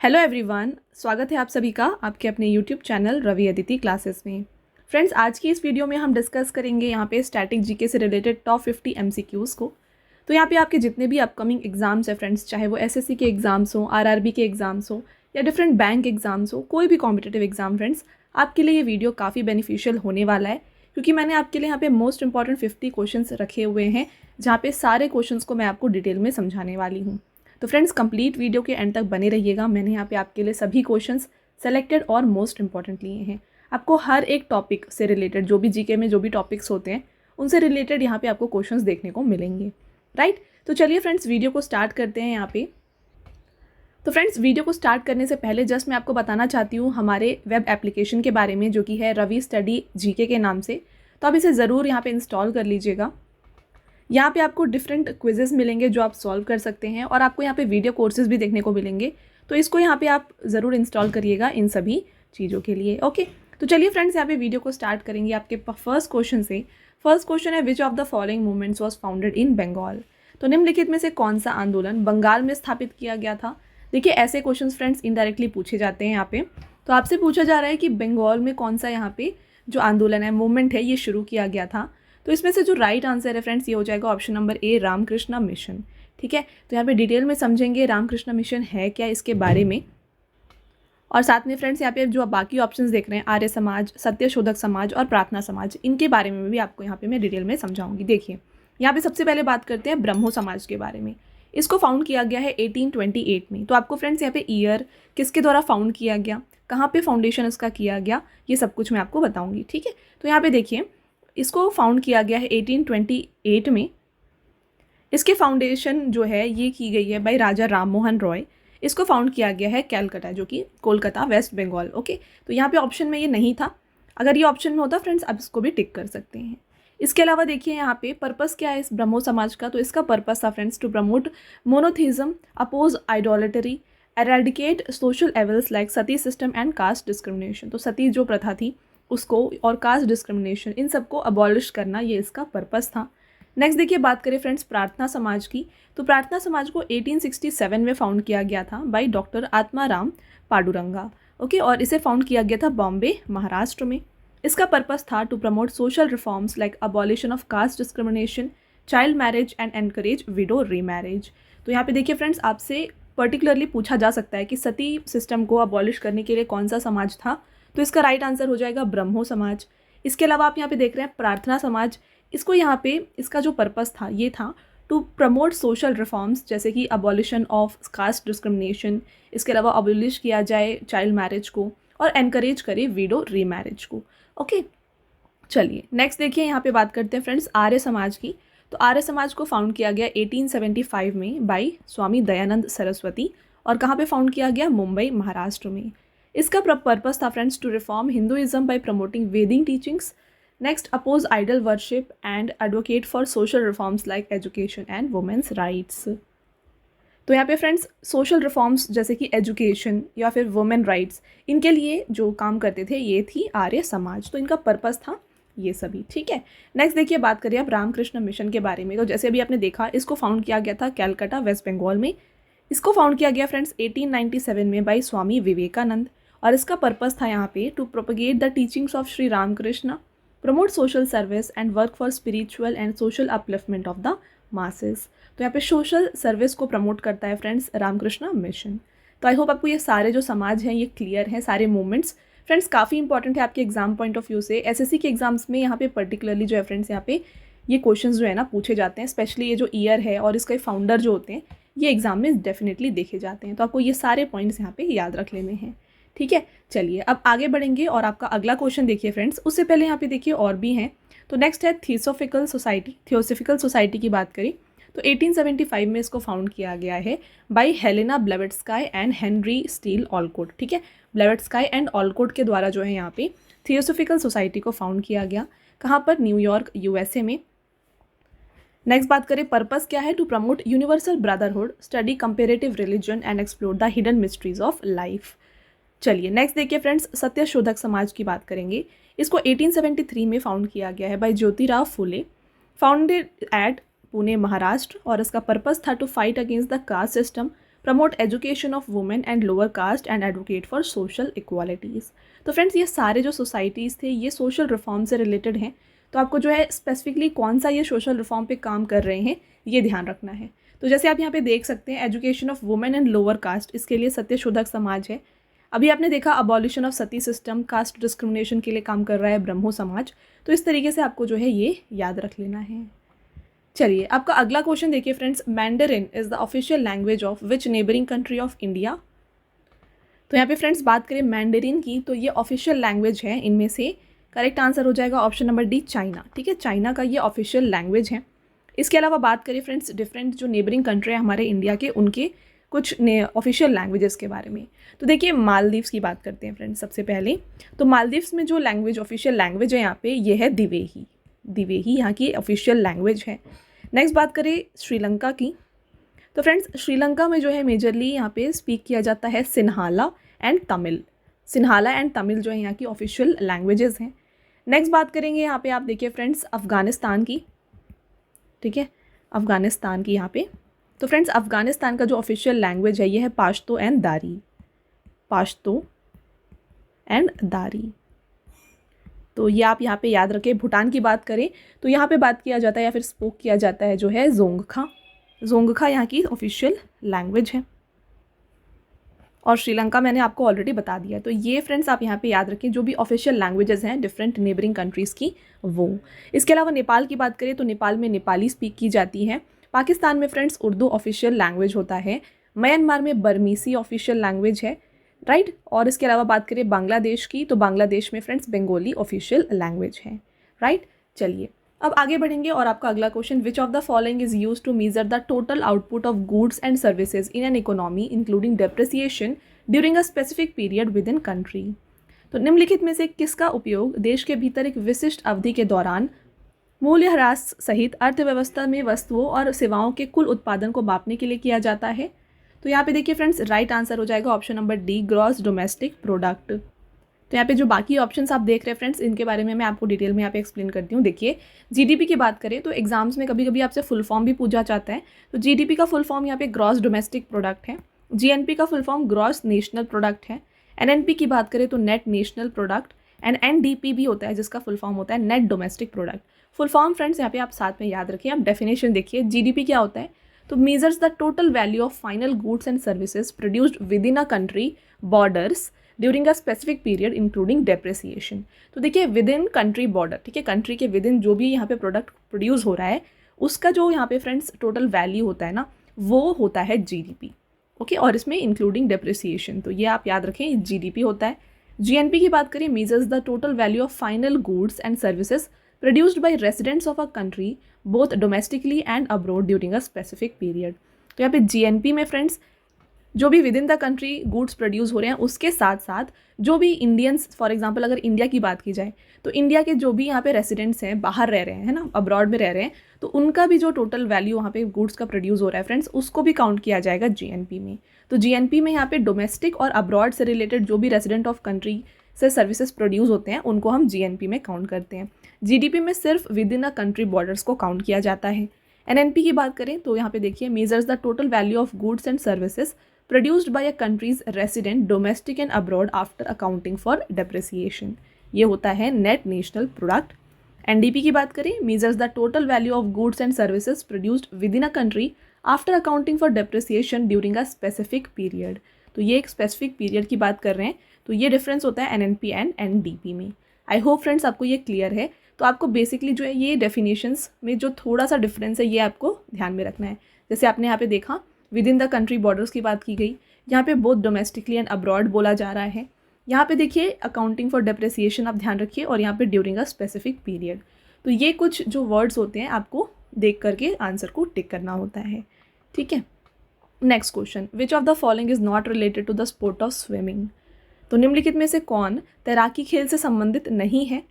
Hello everyone, स्वागत है आप सभी का आपके अपने YouTube channel Ravi Aditi classes में। फ्रेंड्स, आज की इस वीडियो में हम डिस्कस करेंगे यहाँ पे स्टैटिक जीके से रिलेटेड टॉप 50 एमसीक्यूज़ को। तो यहाँ पे आपके जितने भी अपकमिंग एग्जाम्स है फ्रेंड्स, चाहे वो एसएससी के एग्जाम्स हो, आरआरबी के एग्जाम्स हो या डिफरेंट बैंक एग्जाम्स हो, कोई भी कॉम्पिटेटिव एग्जाम फ्रेंड्स, आपके लिए ये वीडियो काफ़ी बेनिफिशियल होने वाला है, क्योंकि मैंने आपके लिए यहाँ पे मोस्ट इंपॉर्टेंट 50 क्वेश्चन रखे हुए हैं, जहाँ पे सारे क्वेश्चंस को मैं आपको डिटेल में समझाने वाली हूँ। तो फ्रेंड्स, कंप्लीट वीडियो के एंड तक बने रहिएगा। मैंने यहाँ पे आपके लिए सभी क्वेश्चंस सेलेक्टेड और मोस्ट इंपॉर्टेंट लिए हैं। आपको हर एक टॉपिक से रिलेटेड, जो भी जीके में जो भी टॉपिक्स होते हैं उनसे रिलेटेड यहाँ पे आपको क्वेश्चंस देखने को मिलेंगे, राइट। तो चलिए फ्रेंड्स, वीडियो को स्टार्ट करते हैं यहाँ पे। तो फ्रेंड्स, वीडियो को स्टार्ट करने से पहले जस्ट मैं आपको बताना चाहती हूँ हमारे वेब एप्लीकेशन के बारे में, जो कि है रवि स्टडी जीके के नाम से। तो आप इसे ज़रूर यहाँ पे इंस्टॉल कर लीजिएगा। यहाँ पे आपको डिफरेंट क्विजेस मिलेंगे जो आप सॉल्व कर सकते हैं, और आपको यहाँ पे वीडियो कोर्सेज भी देखने को मिलेंगे। तो इसको यहाँ पे आप ज़रूर इंस्टॉल करिएगा इन सभी चीज़ों के लिए। ओके, तो चलिए फ्रेंड्स, यहाँ पे वीडियो को स्टार्ट करेंगे आपके फर्स्ट क्वेश्चन से। फर्स्ट क्वेश्चन है, which of the following movements was founded in Bengal. तो निम्नलिखित में से कौन सा आंदोलन बंगाल में स्थापित किया गया था। देखिए, ऐसे क्वेश्चन फ्रेंड्स इनडायरेक्टली पूछे जाते हैं यहाँ पे। तो आपसे पूछा जा रहा है कि बंगाल में कौन सा यहाँ पे जो आंदोलन है, मूवमेंट है, ये शुरू किया गया था। तो इसमें से जो राइट आंसर है फ्रेंड्स, ये हो जाएगा option number A, Ramakrishna mission. ठीक है, तो यहाँ पे डिटेल में समझेंगे रामकृष्ण मिशन है क्या, इसके बारे में। और साथ में फ्रेंड्स, यहाँ पे जो आप बाकी ऑप्शंस देख रहे हैं, आर्य समाज, सत्यशोधक समाज और प्रार्थना समाज, इनके बारे में भी आपको यहाँ पे मैं डिटेल में समझाऊंगी। देखिए, यहाँ पे सबसे पहले बात करते हैं ब्रह्मो समाज के बारे में। इसको फाउंड किया गया है 1828 में। तो आपको फ्रेंड्स यहाँ पे ईयर, किसके द्वारा फाउंड किया गया, कहाँ पे फाउंडेशन इसका किया गया, ये सब कुछ मैं आपको बताऊँगी। ठीक है, तो यहाँ पे देखिए, इसको फाउंड किया गया है 1828 में। इसके फाउंडेशन जो है ये की गई है बाय राजा राम मोहन रॉय। इसको फाउंड किया गया है कैलकाटा, जो कि कोलकाता, वेस्ट बंगाल। ओके, तो यहाँ पे ऑप्शन में ये नहीं था। अगर ये ऑप्शन में होता फ्रेंड्स, आप इसको भी टिक कर सकते हैं। इसके अलावा देखिए, यहाँ पे पर्पस क्या है इस ब्रह्मो समाज का। तो इसका पर्पस था friends, to promote monotheism, oppose idolatry, eradicate social evils like sati system and caste discrimination. तो सती जो प्रथा थी उसको, और कास्ट डिस्क्रिमिनेशन, इन सबको अबॉलिश करना, ये इसका पर्पस था। नेक्स्ट देखिए, बात करें फ्रेंड्स प्रार्थना समाज की। तो प्रार्थना समाज को 1867 में फाउंड किया गया था by doctor Atmaram Panduranga. Okay, और इसे फाउंड किया गया था बॉम्बे, महाराष्ट्र में। इसका पर्पस था to promote social reforms like abolition of caste discrimination, child marriage and encourage widow remarriage. तो यहाँ पे देखिए फ्रेंड्स, आपसे पर्टिकुलरली पूछा जा सकता है कि सती सिस्टम को अबॉलिश करने के लिए कौन सा समाज था। तो इसका राइट आंसर हो जाएगा ब्रह्मो समाज। इसके अलावा आप यहाँ पे देख रहे हैं प्रार्थना समाज। इसको यहाँ पे, इसका जो पर्पस था ये था टू प्रमोट सोशल रिफॉर्म्स, जैसे कि अबॉलिशन ऑफ कास्ट डिस्क्रिमिनेशन, इसके अलावा अबॉलिश किया जाए चाइल्ड मैरिज को, और एनकरेज करे विडो रीमैरिज को। ओके, चलिए नेक्स्ट देखिए, यहाँ पे बात करते हैं फ्रेंड्स आर्य समाज की। तो आर्य समाज को फाउंड किया गया 1875 में बाय स्वामी दयानंद सरस्वती। और कहाँ पे फाउंड किया गया, मुंबई, महाराष्ट्र में। इसका पर्पस था friends, to reform Hinduism by promoting Vedic teachings. Next, oppose idol worship and advocate for social reforms like education and women's rights. तो यहाँ पे फ्रेंड्स सोशल रिफॉर्म्स जैसे कि एजुकेशन या फिर वुमेन राइट्स, इनके लिए जो काम करते थे ये थी आर्य समाज। तो इनका पर्पस था ये सभी। ठीक है, नेक्स्ट देखिए, बात करिए अब रामकृष्ण मिशन के बारे में। तो जैसे अभी आपने देखा, इसको फाउंड किया गया था कैलकाटा, वेस्ट बंगाल में। इसको फाउंड किया गया फ्रेंड्स 1897 में बाय स्वामी विवेकानंद। और इसका पर्पस था यहाँ पे to propagate the teachings of Shri Ramakrishna, promote social service and work for spiritual and social upliftment of the masses. तो यहाँ पे सोशल सर्विस को प्रमोट करता है फ्रेंड्स रामकृष्ण मिशन। तो आई होप आपको ये सारे जो समाज हैं ये क्लियर हैं, सारे मूवमेंट्स। फ्रेंड्स, काफ़ी इंपॉर्टेंट है आपके एग्जाम पॉइंट ऑफ व्यू से। एसएससी के एग्जाम्स में यहाँ पे पर्टिकुलरली जो है फ्रेंड्स, यहाँ पे ये क्वेश्चंस जो है ना पूछे जाते हैं। स्पेशली ये जो ईयर है और इसके फाउंडर जो होते हैं, ये एग्जाम में डेफिनेटली देखे जाते हैं। तो आपको ये सारे पॉइंट्स यहाँ पे याद रख लेने हैं। ठीक है, चलिए अब आगे बढ़ेंगे और आपका अगला क्वेश्चन देखिए फ्रेंड्स। उससे पहले यहाँ पे देखिए और भी हैं। तो नेक्स्ट है थियोसॉफिकल सोसाइटी की बात करें तो 1875 में इसको फाउंड किया गया है by Helena Blavatsky and Henry Steel Olcott. ठीक है, ब्लेवेट्स्काय एंड ऑलकोट के द्वारा जो है यहाँ पे थियोसॉफिकल सोसाइटी को फाउंड किया गया। कहाँ पर, न्यूयॉर्क, यूएसए में। नेक्स्ट बात करें, पर्पस क्या है, to promote universal brotherhood, study comparative religion and explore the hidden mysteries of life. चलिए नेक्स्ट देखिए फ्रेंड्स, सत्यशोधक समाज की बात करेंगे। इसको 1873 में फाउंड किया गया है by Jyotirao Phule, founded at Pune, Maharashtra. और इसका पर्पस था to fight against the caste system, promote education of women and lower caste and advocate for social equalities. तो फ्रेंड्स ये सारे जो सोसाइटीज़ थे ये सोशल रिफॉर्म से रिलेटेड हैं, तो आपको जो है स्पेसिफिकली कौन सा ये सोशल रिफॉर्म पे काम कर रहे हैं ये ध्यान रखना है। तो जैसे आप यहाँ पे देख सकते हैं education of women and lower cast, इसके लिए सत्यशोधक समाज है। अभी आपने देखा abolition of Sati system, caste discrimination के लिए काम कर रहा है ब्रह्मो समाज। तो इस तरीके से आपको जो है ये याद रख लेना है। चलिए आपका अगला क्वेश्चन देखिए friends, Mandarin is the official language of which neighbouring country of India. तो यहाँ पे फ्रेंड्स बात करें मैंडरिन की तो ये ऑफिशियल लैंग्वेज है, इनमें से करेक्ट आंसर हो जाएगा ऑप्शन नंबर डी, चाइना। ठीक है, चाइना का ये ऑफिशियल लैंग्वेज है। इसके अलावा बात करें फ्रेंड्स डिफरेंट जो नेबरिंग कंट्री है हमारे इंडिया के, उनके कुछ ऑफिशियल लैंग्वेजेस के बारे में। तो देखिए मालदीव्स की बात करते हैं फ्रेंड्स सबसे पहले। तो मालदीव्स में जो लैंग्वेज ऑफिशियल लैंग्वेज है यहाँ पे ये है दिवेही। दिवेही यहाँ की ऑफिशियल लैंग्वेज है। नेक्स्ट बात करें श्रीलंका की, तो फ्रेंड्स श्रीलंका में जो है मेजरली यहाँ पे स्पीक किया जाता है सिन्हाला एंड तमिल। सिन्हाला एंड तमिल जो है यहाँ की ऑफिशियल लैंग्वेजेस हैं। नेक्स्ट बात करेंगे यहाँ पे आप देखिए फ्रेंड्स अफ़गानिस्तान की। ठीक है, अफ़गानिस्तान की यहाँ पे, तो फ्रेंड्स अफ़गानिस्तान का जो ऑफिशियल लैंग्वेज है ये है पाश्तो एंड दारी। पाश्तो एंड दारी, तो ये आप यहाँ पे याद रखें। भूटान की बात करें तो यहाँ पे बात किया जाता है या फिर स्पोक किया जाता है जो है जोंगखा। जोंगखा यहाँ की ऑफिशियल लैंग्वेज है। और श्रीलंका मैंने आपको ऑलरेडी बता दिया। तो ये फ्रेंड्स आप यहाँ पे याद रखें जो भी ऑफिशियल लैंग्वेजेस हैं डिफरेंट नेबरिंग कंट्रीज़ की वो। इसके अलावा नेपाल की बात करें तो नेपाल में नेपाली स्पीक की जाती है। पाकिस्तान में फ्रेंड्स उर्दू ऑफिशियल लैंग्वेज होता है। म्यांमार में बर्मीसी ऑफिशियल लैंग्वेज है, राइट। और इसके अलावा बात करें बांग्लादेश की तो बांग्लादेश में फ्रेंड्स बंगाली ऑफिशियल लैंग्वेज है, राइट। चलिए अब आगे बढ़ेंगे और आपका अगला question, which of the following is use to measure the total output of goods and services in an economy including depreciation during a specific period within country. तो निम्नलिखित में से किसका उपयोग देश के भीतर एक विशिष्ट अवधि के दौरान मूल्यह्रास सहित अर्थव्यवस्था में वस्तुओं और सेवाओं के कुल उत्पादन को मापने के लिए किया जाता है। तो यहाँ पे देखिए फ्रेंड्स राइट आंसर हो जाएगा option number D, gross domestic product. तो यहाँ पे जो बाकी ऑप्शंस आप देख रहे हैं फ्रेंड्स इनके बारे में मैं आपको डिटेल में यहाँ पे एक्सप्लेन करती हूँ। देखिए जीडीपी की बात करें तो एग्जाम्स में कभी कभी आपसे फुल फॉर्म भी पूछा जाता है। तो जीडीपी का फुल फॉर्म यहाँ पे ग्रॉस डोमेस्टिक प्रोडक्ट है। जीएनपी का full form gross national product है। एनएनपी की बात करें तो net national product, and NDP भी होता है जिसका फुल फॉर्म होता है net domestic product. Full form friends यहाँ पे आप साथ में याद रखिए। आप डेफिनेशन देखिए, जीडीपी क्या होता है तो measures the total value of final goods and services produced with in a country borders during a specific period including depreciation. तो देखिए विद इन कंट्री बॉर्डर, ठीक है, कंट्री के विद इन जो भी यहाँ पे प्रोडक्ट प्रोड्यूस हो रहा है उसका जो यहाँ पे फ्रेंड्स टोटल वैल्यू होता है ना वो होता है जीडीपी, ओके। और इसमें इंक्लूडिंग डेप्रिसिएशन, तो ये आप याद रखें जीडीपी होता है। जीएनपी की बात करें, measures the total value of final goods and services produced by residents of a country both domestically and abroad during a specific period. तो यहाँ पे जीएनपी में फ्रेंड्स जो भी with in the country goods produce हो रहे हैं उसके साथ साथ जो भी इंडियंस, फॉर एग्जांपल अगर इंडिया की बात की जाए तो इंडिया के जो भी यहाँ पे रेसिडेंट्स हैं, बाहर रह रहे हैं, है ना, अब्रॉड में रह रहे हैं, तो उनका भी जो टोटल वैल्यू वहाँ पे गुड्स का प्रोड्यूस हो रहा है फ्रेंड्स उसको भी काउंट किया जाएगा जीएनपी में। तो जीएनपी में यहाँ पे डोमेस्टिक और अब्रॉड से रिलेटेड जो भी रेसिडेंट ऑफ कंट्री से सर्विसेज प्रोड्यूस होते हैं उनको हम जीएनपी में काउंट करते हैं। जीडीपी में सिर्फ with in a country borders को काउंट किया जाता है। एनएनपी की बात करें तो यहाँ पे देखिए measures the total value of goods and services produced by a country's resident domestic and abroad after accounting for depreciation, ये होता है नेट नेशनल प्रोडक्ट। एनडीपी की बात करें, measures the total value of goods and services produced within a country after accounting for depreciation during a specific period। तो ये एक specific period की बात कर रहे हैं, तो ये डिफरेंस होता है एनएनपी एंड एनडीपी में। आई होप फ्रेंड्स आपको ये क्लियर है। तो आपको बेसिकली जो है ये डेफिनेशंस में जो थोड़ा सा डिफरेंस है ये आपको ध्यान में रखना है। जैसे आपने यहाँ पे देखा with in the country borders की बात की गई, यहाँ पे बोथ डोमेस्टिकली एंड अब्रॉड बोला जा रहा है। यहाँ पे देखिए अकाउंटिंग फॉर डेप्रिसिएशन आप ध्यान रखिए, और यहाँ पे ड्यूरिंग अ स्पेसिफिक पीरियड। तो ये कुछ जो वर्ड्स होते हैं आपको देख करके आंसर को टिक करना होता है, ठीक है। Next question, which of the following is not related to the sport of swimming. तो निम्नलिखित में से कौन तैराकी खेल से संबंधित नहीं है।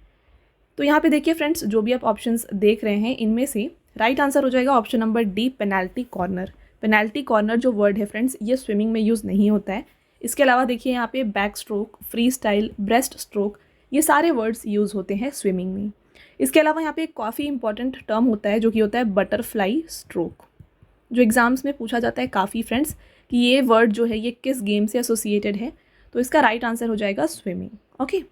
तो यहाँ पे देखिए फ्रेंड्स जो भी आप ऑप्शंस देख रहे हैं इनमें से राइट आंसर हो जाएगा option number D, penalty corner. Penalty corner जो वर्ड है फ्रेंड्स ये स्विमिंग में यूज़ नहीं होता है। इसके अलावा देखिए यहाँ पे back stroke, free style, breast stroke, ये सारे वर्ड्स यूज़ होते हैं स्विमिंग में। इसके अलावा यहाँ पे एक काफ़ी इंपॉर्टेंट टर्म होता है जो कि होता है बटरफ्लाई स्ट्रोक, जो एग्जाम्स में पूछा जाता है काफ़ी फ्रेंड्स कि ये वर्ड जो है ये किस गेम से एसोसिएटेड है, तो इसका राइट आंसर हो जाएगा स्विमिंग। ओके,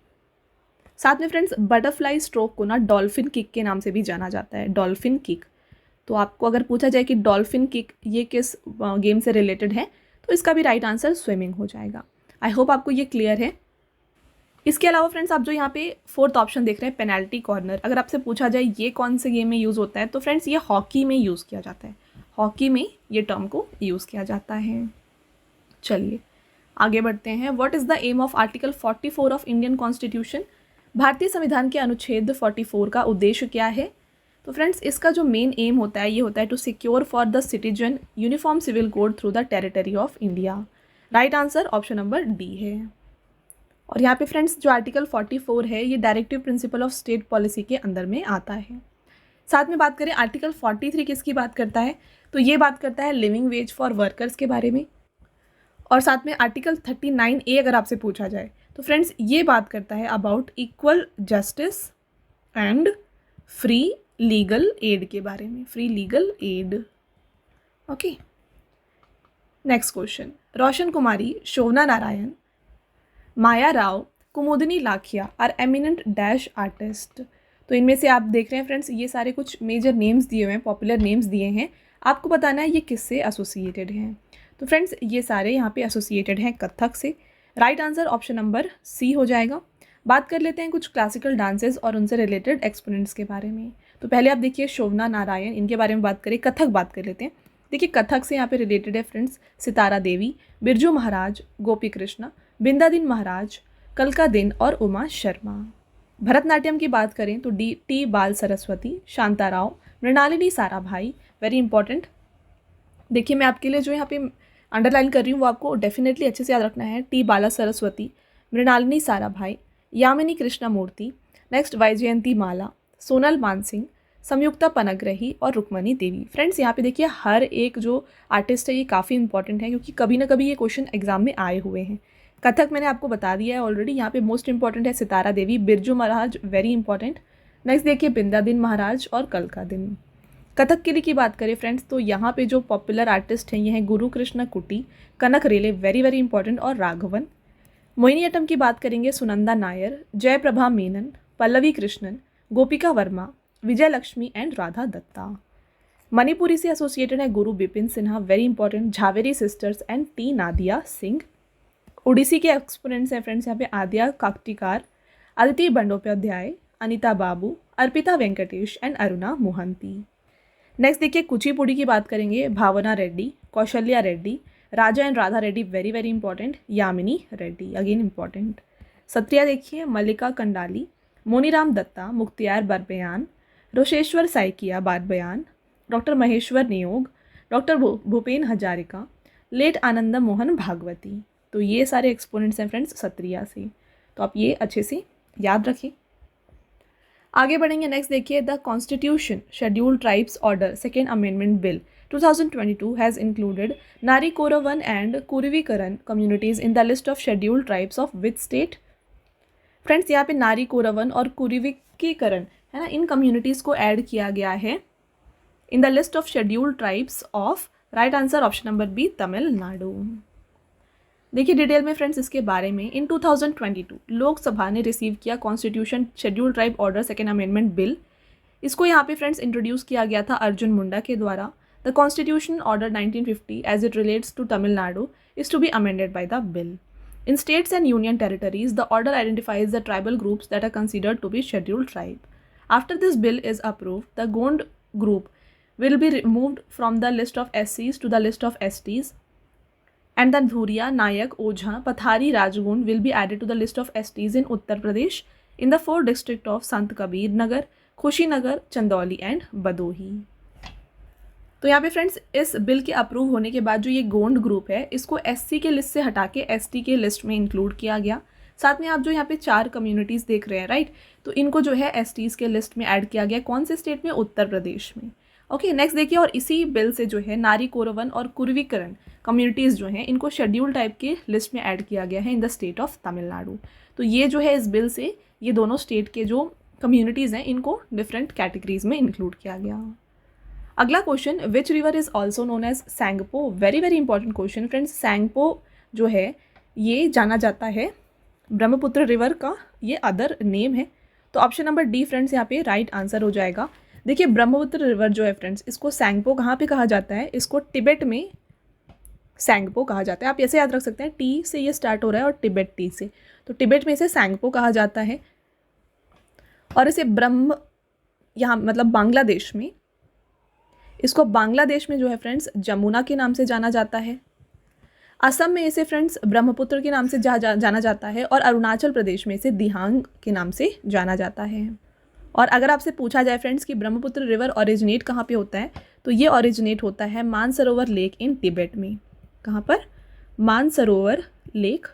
साथ में फ्रेंड्स बटरफ्लाई स्ट्रोक को ना डॉल्फिन किक के नाम से भी जाना जाता है, डॉल्फिन किक। तो आपको अगर पूछा जाए कि डॉल्फिन किक ये किस गेम से रिलेटेड है, तो इसका भी राइट आंसर स्विमिंग हो जाएगा। आई होप आपको ये क्लियर है। इसके अलावा फ्रेंड्स आप जो यहाँ पे फोर्थ ऑप्शन देख रहे हैं पेनल्टी कॉर्नर, अगर आपसे पूछा जाए ये कौन से गेम में यूज़ होता है, तो फ्रेंड्स ये हॉकी में यूज़ किया जाता है, हॉकी में ये टर्म को यूज़ किया जाता है। चलिए आगे बढ़ते हैं। What is the aim of article 44 of Indian constitution? भारतीय संविधान के अनुच्छेद 44 का उद्देश्य क्या है? तो फ्रेंड्स इसका जो मेन एम होता है ये होता है to secure for the citizen uniform civil code through the territory of India. Right answer option number D है। और यहाँ पे फ्रेंड्स जो आर्टिकल 44 है ये directive principle of state policy के अंदर में आता है। साथ में बात करें आर्टिकल 43 किसकी बात करता है, तो ये बात करता है लिविंग वेज फॉर वर्कर्स के बारे में। और साथ में आर्टिकल 39A अगर आपसे पूछा जाए तो फ्रेंड्स ये बात करता है about equal justice and free legal aid के बारे में, free legal aid. Okay, next question. Roshan Kumari, Shobhana Narayan, Maya Rao, Kumudini Lakhia are eminent dash artist. तो इनमें से आप देख रहे हैं फ्रेंड्स ये सारे कुछ मेजर नेम्स दिए हुए हैं, पॉपुलर नेम्स दिए हैं, आपको बताना है ये किससे एसोसिएटेड हैं। तो फ्रेंड्स ये सारे यहाँ पे एसोसिएटेड हैं कथक से। Right answer option number C हो जाएगा। बात कर लेते हैं कुछ क्लासिकल डांसेस और उनसे रिलेटेड एक्सपोनेंट्स के बारे में। तो पहले आप देखिए शोभना नारायण, इनके बारे में बात करें, कथक बात कर लेते हैं। देखिए कथक से यहाँ पे रिलेटेड है फ्रेंड्स सितारा देवी, बिरजू महाराज, गोपी कृष्णा, बिंदादिन महाराज, कलका दिन और उमा शर्मा। भरतनाट्यम की बात करें तो टी बाल सरस्वती, शांताराव, मृणालिनी साराभाई, वेरी इंपॉर्टेंट। देखिए मैं आपके लिए जो यहाँ पे अंडरलाइन कर रही हूँ वो आपको डेफिनेटली अच्छे से याद रखना है। टी बाला सरस्वती, मृणालिनी साराभाई, यामिनी कृष्णमूर्ति, नेक्स्ट वैजयंती माला, सोनल मानसिंह, संयुक्ता पनग्रही और रुक्मणी देवी। फ्रेंड्स यहाँ पे देखिए हर एक जो आर्टिस्ट है ये काफ़ी इंपॉर्टेंट है क्योंकि कभी ना कभी ये क्वेश्चन एग्जाम में आए हुए हैं। कथक मैंने आपको बता दिया है ऑलरेडी, यहाँ पे मोस्ट इंपॉर्टेंट है Sitara Devi, Birju Maharaj very important. Next देखिए बिंदादिन महाराज और कलका दिन। कथकली की बात करें फ्रेंड्स तो यहाँ पे जो पॉपुलर आर्टिस्ट हैं ये हैं गुरु कृष्ण कुटी, कनक रेले वेरी वेरी इंपॉर्टेंट और राघवन। मोहिनीअट्टम की बात करेंगे सुनंदा नायर, जयप्रभा मेनन, पल्लवी कृष्णन, गोपिका वर्मा, विजय लक्ष्मी एंड राधा दत्ता। मणिपुरी से एसोसिएटेड है Guru Bipin Sinha very important, Jhaveri sisters and T Nadia Singh. Odissi के एक्सपोनेंट्स हैं फ्रेंड्स यहाँ पे आद्या काकटिकार, अदिति बंडोपाध्याय, अनिता बाबू, अर्पिता वेंकटेश एंड अरुणा मोहंती। नेक्स्ट देखिए कुचिपुड़ी की बात करेंगे, Bhavana Reddy, Kaushalya Reddy, Raja and Radha Reddy very very important, Yamini Reddy again important. Sattriya देखिए मल्लिका कंडाली, मोनीराम दत्ता, मुख्तियार बरबयान, रोशेश्वर साइकिया बारबयान, डॉक्टर महेश्वर नियोग, डॉक्टर भूपेन हजारिका, लेट आनंद मोहन भागवती। तो ये सारे एक्सपोनेंट्स हैं फ्रेंड्स सत्रिया से, तो आप ये अच्छे से याद रखें। आगे बढ़ेंगे। नेक्स्ट देखिए the constitution scheduled tribes order second amendment bill 2022 has included Nari Koravan and Kuruvikaran communities in the list of scheduled tribes of which state? Friends यहाँ पे नारी कोरावन और कुरुविकीकरण है ना, इन कम्युनिटीज़ को ऐड किया गया है in the list of scheduled tribes of, right answer option number B Tamil Nadu. देखिए डिटेल में फ्रेंड्स इसके बारे में। इन 2022 लोकसभा ने रिसीव किया constitution scheduled tribe order second amendment bill. इसको यहाँ पे फ्रेंड्स इंट्रोड्यूस किया गया था अर्जुन मुंडा के द्वारा। The constitution order 1950 as it relates to Tamil Nadu is to be amended by the bill. In states and union territories, the order identifies the tribal groups that are considered to be scheduled tribe. After this bill is approved, the Gond group will be removed from the list of SCs to the list of STs, and the Dhuriya, Nayak, Ojha, Pathari, Rajgond will be added to the list of STs in Uttar Pradesh in the 4 districts of Sant Kabir Nagar, Kushinagar, Chandauli and Badohi. तो यहाँ पे friends इस bill के approve होने के बाद जो ये गोंड ग्रुप है इसको एससी के लिस्ट से हटा के एसटी के लिस्ट में इंक्लूड किया गया। साथ में आप जो यहाँ पे 4 कम्युनिटीज़ देख रहे हैं राइट, तो इनको जो है एसटीज़ के लिस्ट में ऐड किया गया। कौन से स्टेट में? उत्तर प्रदेश में। ओके नेक्स्ट देखिए, और इसी बिल से जो है नारी कोरवन और कुर्वीकरण कम्युनिटीज़ जो हैं इनको शेड्यूल टाइप के लिस्ट में ऐड किया गया है in the state of Tamil Nadu. तो ये जो है इस बिल से ये दोनों स्टेट के जो कम्युनिटीज़ हैं इनको डिफरेंट कैटेगरीज में इंक्लूड किया गया। अगला question, which river is also known as Tsangpo. Very very important question friends. Tsangpo जो है ये जाना जाता है ब्रह्मपुत्र रिवर का ये अदर नेम है। तो ऑप्शन नंबर डी फ्रेंड्स यहाँ पे राइट आंसर हो जाएगा। देखिए ब्रह्मपुत्र रिवर जो है फ्रेंड्स, इसको सैंगपो कहाँ पे कहा जाता है, इसको तिब्बत में सैंगपो कहा जाता है। आप ऐसे याद रख सकते हैं, टी से ये स्टार्ट हो रहा है और तिब्बत टी से, तो तिब्बत में इसे सैंगपो कहा जाता है। और इसे यहाँ मतलब बांग्लादेश में, इसको बांग्लादेश में जो है फ्रेंड्स जमुना के नाम से जाना जाता है। असम में इसे फ्रेंड्स ब्रह्मपुत्र के नाम से जाना जाता है और अरुणाचल प्रदेश में इसे दिहांग के नाम से जाना जाता है। और अगर आपसे पूछा जाए फ्रेंड्स कि ब्रह्मपुत्र रिवर ओरिजिनेट कहाँ पे होता है, तो ये ओरिजिनेट होता है मानसरोवर लेक इन तिब्बत में। कहाँ पर? मानसरोवर लेक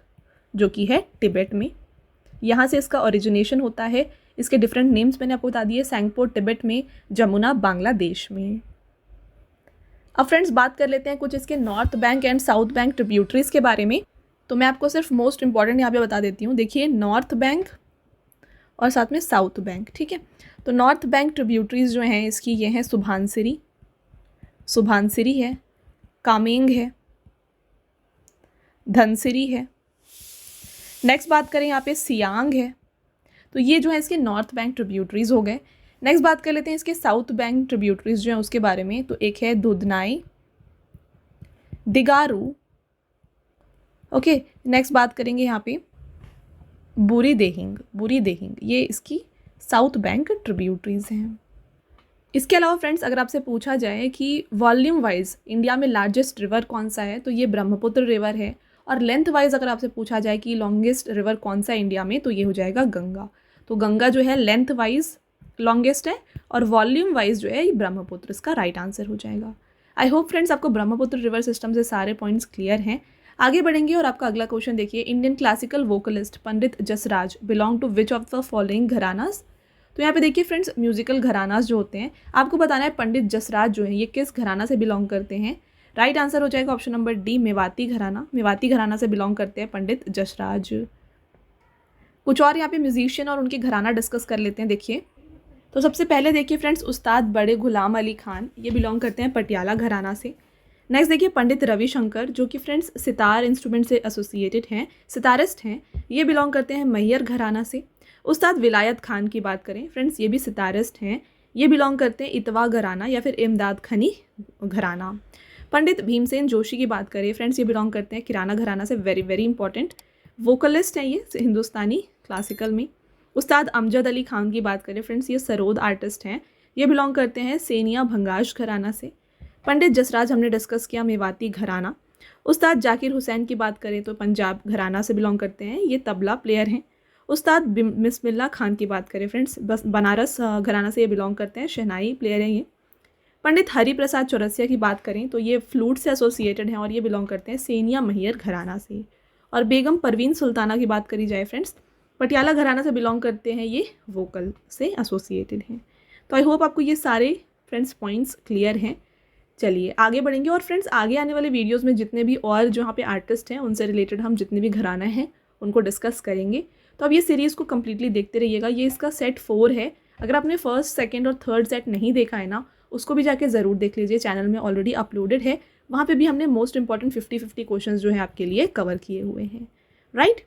जो कि है तिब्बत में, यहाँ से इसका ओरिजिनेशन होता है। इसके डिफरेंट नेम्स मैंने आपको बता दिए, सैंगपो तिब्बत में, जमुना बांग्लादेश में। अब फ्रेंड्स बात कर लेते हैं कुछ इसके north bank and south bank tributaries के बारे में। तो मैं आपको सिर्फ मोस्ट इंपॉर्टेंट यहाँ पे बता देती हूँ। देखिए नॉर्थ बैंक और साथ में साउथ बैंक, ठीक है। तो नॉर्थ बैंक ट्रिब्यूटरीज़ जो हैं इसकी ये हैं सुभानसिरी है, कामेंग है, धनसिरी है। नेक्स्ट बात करें यहाँ पे सियांग है। तो ये जो है इसके नॉर्थ बैंक ट्रिब्यूटरीज़ हो गए। नेक्स्ट बात कर लेते हैं इसके साउथ बैंक ट्रिब्यूटरीज़ जो हैं उसके बारे में। तो एक है दुधनाई, दिगारू, ओके। नेक्स्ट बात करेंगे यहाँ पे बुरी देहिंग, ये इसकी साउथ बैंक ट्रिब्यूटरीज़ हैं। इसके अलावा फ्रेंड्स अगर आपसे पूछा जाए कि वॉल्यूम वाइज इंडिया में लार्जेस्ट रिवर कौन सा है, तो ये ब्रह्मपुत्र रिवर है। और लेंथ वाइज अगर आपसे पूछा जाए कि लॉन्गेस्ट रिवर कौन सा है इंडिया में, तो ये हो जाएगा गंगा। तो गंगा जो है लेंथ वाइज लॉन्गेस्ट है और वॉल्यूम वाइज जो है ये ब्रह्मपुत्र, इसका राइट आंसर हो जाएगा। आई होप फ्रेंड्स आपको ब्रह्मपुत्र रिवर सिस्टम से सारे पॉइंट्स क्लियर हैं। आगे बढ़ेंगे और आपका अगला क्वेश्चन देखिए, Indian classical vocalist Pandit Jasraj belong to which of the following gharanas. तो यहाँ पे देखिए फ्रेंड्स म्यूजिकल घरानास जो होते हैं, आपको बताना है पंडित जसराज जो है ये किस घराना से बिलोंग करते हैं। राइट आंसर हो जाएगा ऑप्शन नंबर डी, मेवाती घराना से बिलोंग करते हैं पंडित जसराज। कुछ और यहाँ पे म्यूजिशियन और उनके घराना डिस्कस कर लेते हैं। देखिए तो सबसे पहले देखिए फ्रेंड्स उस्ताद बड़े गुलाम अली खान, ये बिलोंग करते हैं पटियाला घराना से। नेक्स्ट देखिए पंडित रविशंकर जो कि फ्रेंड्स सितार इंस्ट्रूमेंट से एसोसिएटेड हैं, सितारिस्ट हैं, ये बिलोंग करते हैं मैयर घराना से। उस्ताद विलायत खान की बात करें फ्रेंड्स, ये भी सितारिस्ट हैं, ये बिलोंग करते हैं इतवा घराना या फिर इमदाद खनी घराना। पंडित भीमसेन जोशी की बात करें फ्रेंड्स, ये बिलोंग करते हैं किराना घराना से। वेरी वेरी इंपॉर्टेंट वोकलिस्ट हैं ये हिंदुस्तानी क्लासिकल में। उस्ताद अमजद अली खान की बात करें फ्रेंड्स, ये सरोद आर्टिस्ट हैं, ये बिलोंग करते हैं सेनिया भंगाश घराना से। पंडित जसराज हमने डिस्कस किया, मेवाती घराना। उस्ताद जाकिर हुसैन की बात करें तो पंजाब घराना से बिलोंग करते हैं, ये तबला प्लेयर हैं। उस्ताद बिस्मिल्लाह खान की बात करें फ्रेंड्स, बस बनारस घराना से ये बिलोंग करते हैं, शहनाई प्लेयर हैं ये। पंडित हरि प्रसाद चौरसिया की बात करें तो ये फ्लूट से एसोसिएटेड हैं और ये बिलोंग करते हैं सेनिया मैयर घराना से। और बेगम परवीन सुल्ताना की बात करी जाए फ्रेंड्स, पटियाला घराना से बिलोंग करते हैं, ये वोकल से एसोसिएटेड हैं। तो आई होप आपको ये सारे फ्रेंड्स पॉइंट्स क्लियर हैं। चलिए आगे बढ़ेंगे और फ्रेंड्स आगे आने वाले वीडियोस में जितने भी और जो यहाँ पे आर्टिस्ट हैं उनसे रिलेटेड हम जितने भी घराना हैं उनको डिस्कस करेंगे। तो अब ये सीरीज़ को कम्प्लीटली देखते रहिएगा। ये इसका सेट 4 है। अगर आपने फर्स्ट, सेकेंड और थर्ड सेट नहीं देखा है ना, उसको भी जाके ज़रूर देख लीजिए, चैनल में ऑलरेडी अपलोडेड है। वहाँ पे भी हमने मोस्ट इंपॉर्टेंट 50-50 क्वेश्चन जो है आपके लिए कवर किए हुए हैं, राइट।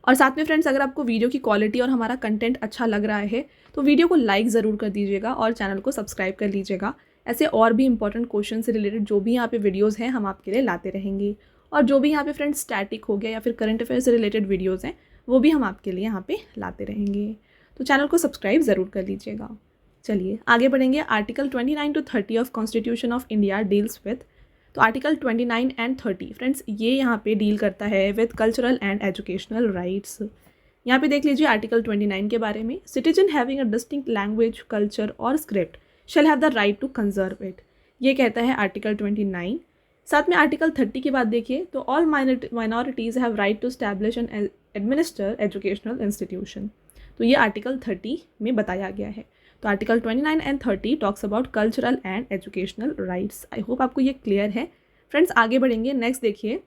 और साथ में फ्रेंड्स अगर आपको वीडियो की क्वालिटी और हमारा कंटेंट अच्छा लग रहा है तो वीडियो को लाइक ज़रूर कर दीजिएगा और चैनल को सब्सक्राइब कर लीजिएगा। ऐसे और भी इंपॉर्टेंट क्वेश्चन से रिलेटेड जो भी यहाँ पे वीडियोज़ हैं हम आपके लिए लाते रहेंगे। और जो भी यहाँ पे फ्रेंड्स स्टैटिक हो गया या फिर करंट अफेयर से रिलेटेड वीडियोज़ हैं वो भी हम आपके लिए यहाँ पे लाते रहेंगे। तो चैनल को सब्सक्राइब ज़रूर कर लीजिएगा। चलिए आगे बढ़ेंगे। Article 29 to 30 of constitution of India deals with. तो आर्टिकल 29 एंड 30 फ्रेंड्स ये यहाँ पे डील करता है with cultural and educational rights. यहाँ पे देख लीजिए आर्टिकल 29 के बारे में, citizen having a distinct language, culture और script shall have the right to conserve it, ये कहता है आर्टिकल 29। साथ में आर्टिकल 30 की बात देखिए तो all minorities have right to establish and administer educational institution. तो ये आर्टिकल 30 में बताया गया है। तो article 29 and 30 talks about cultural and educational rights. I hope आपको ये क्लियर है। फ्रेंड्स आगे बढ़ेंगे। नेक्स्ट देखिए,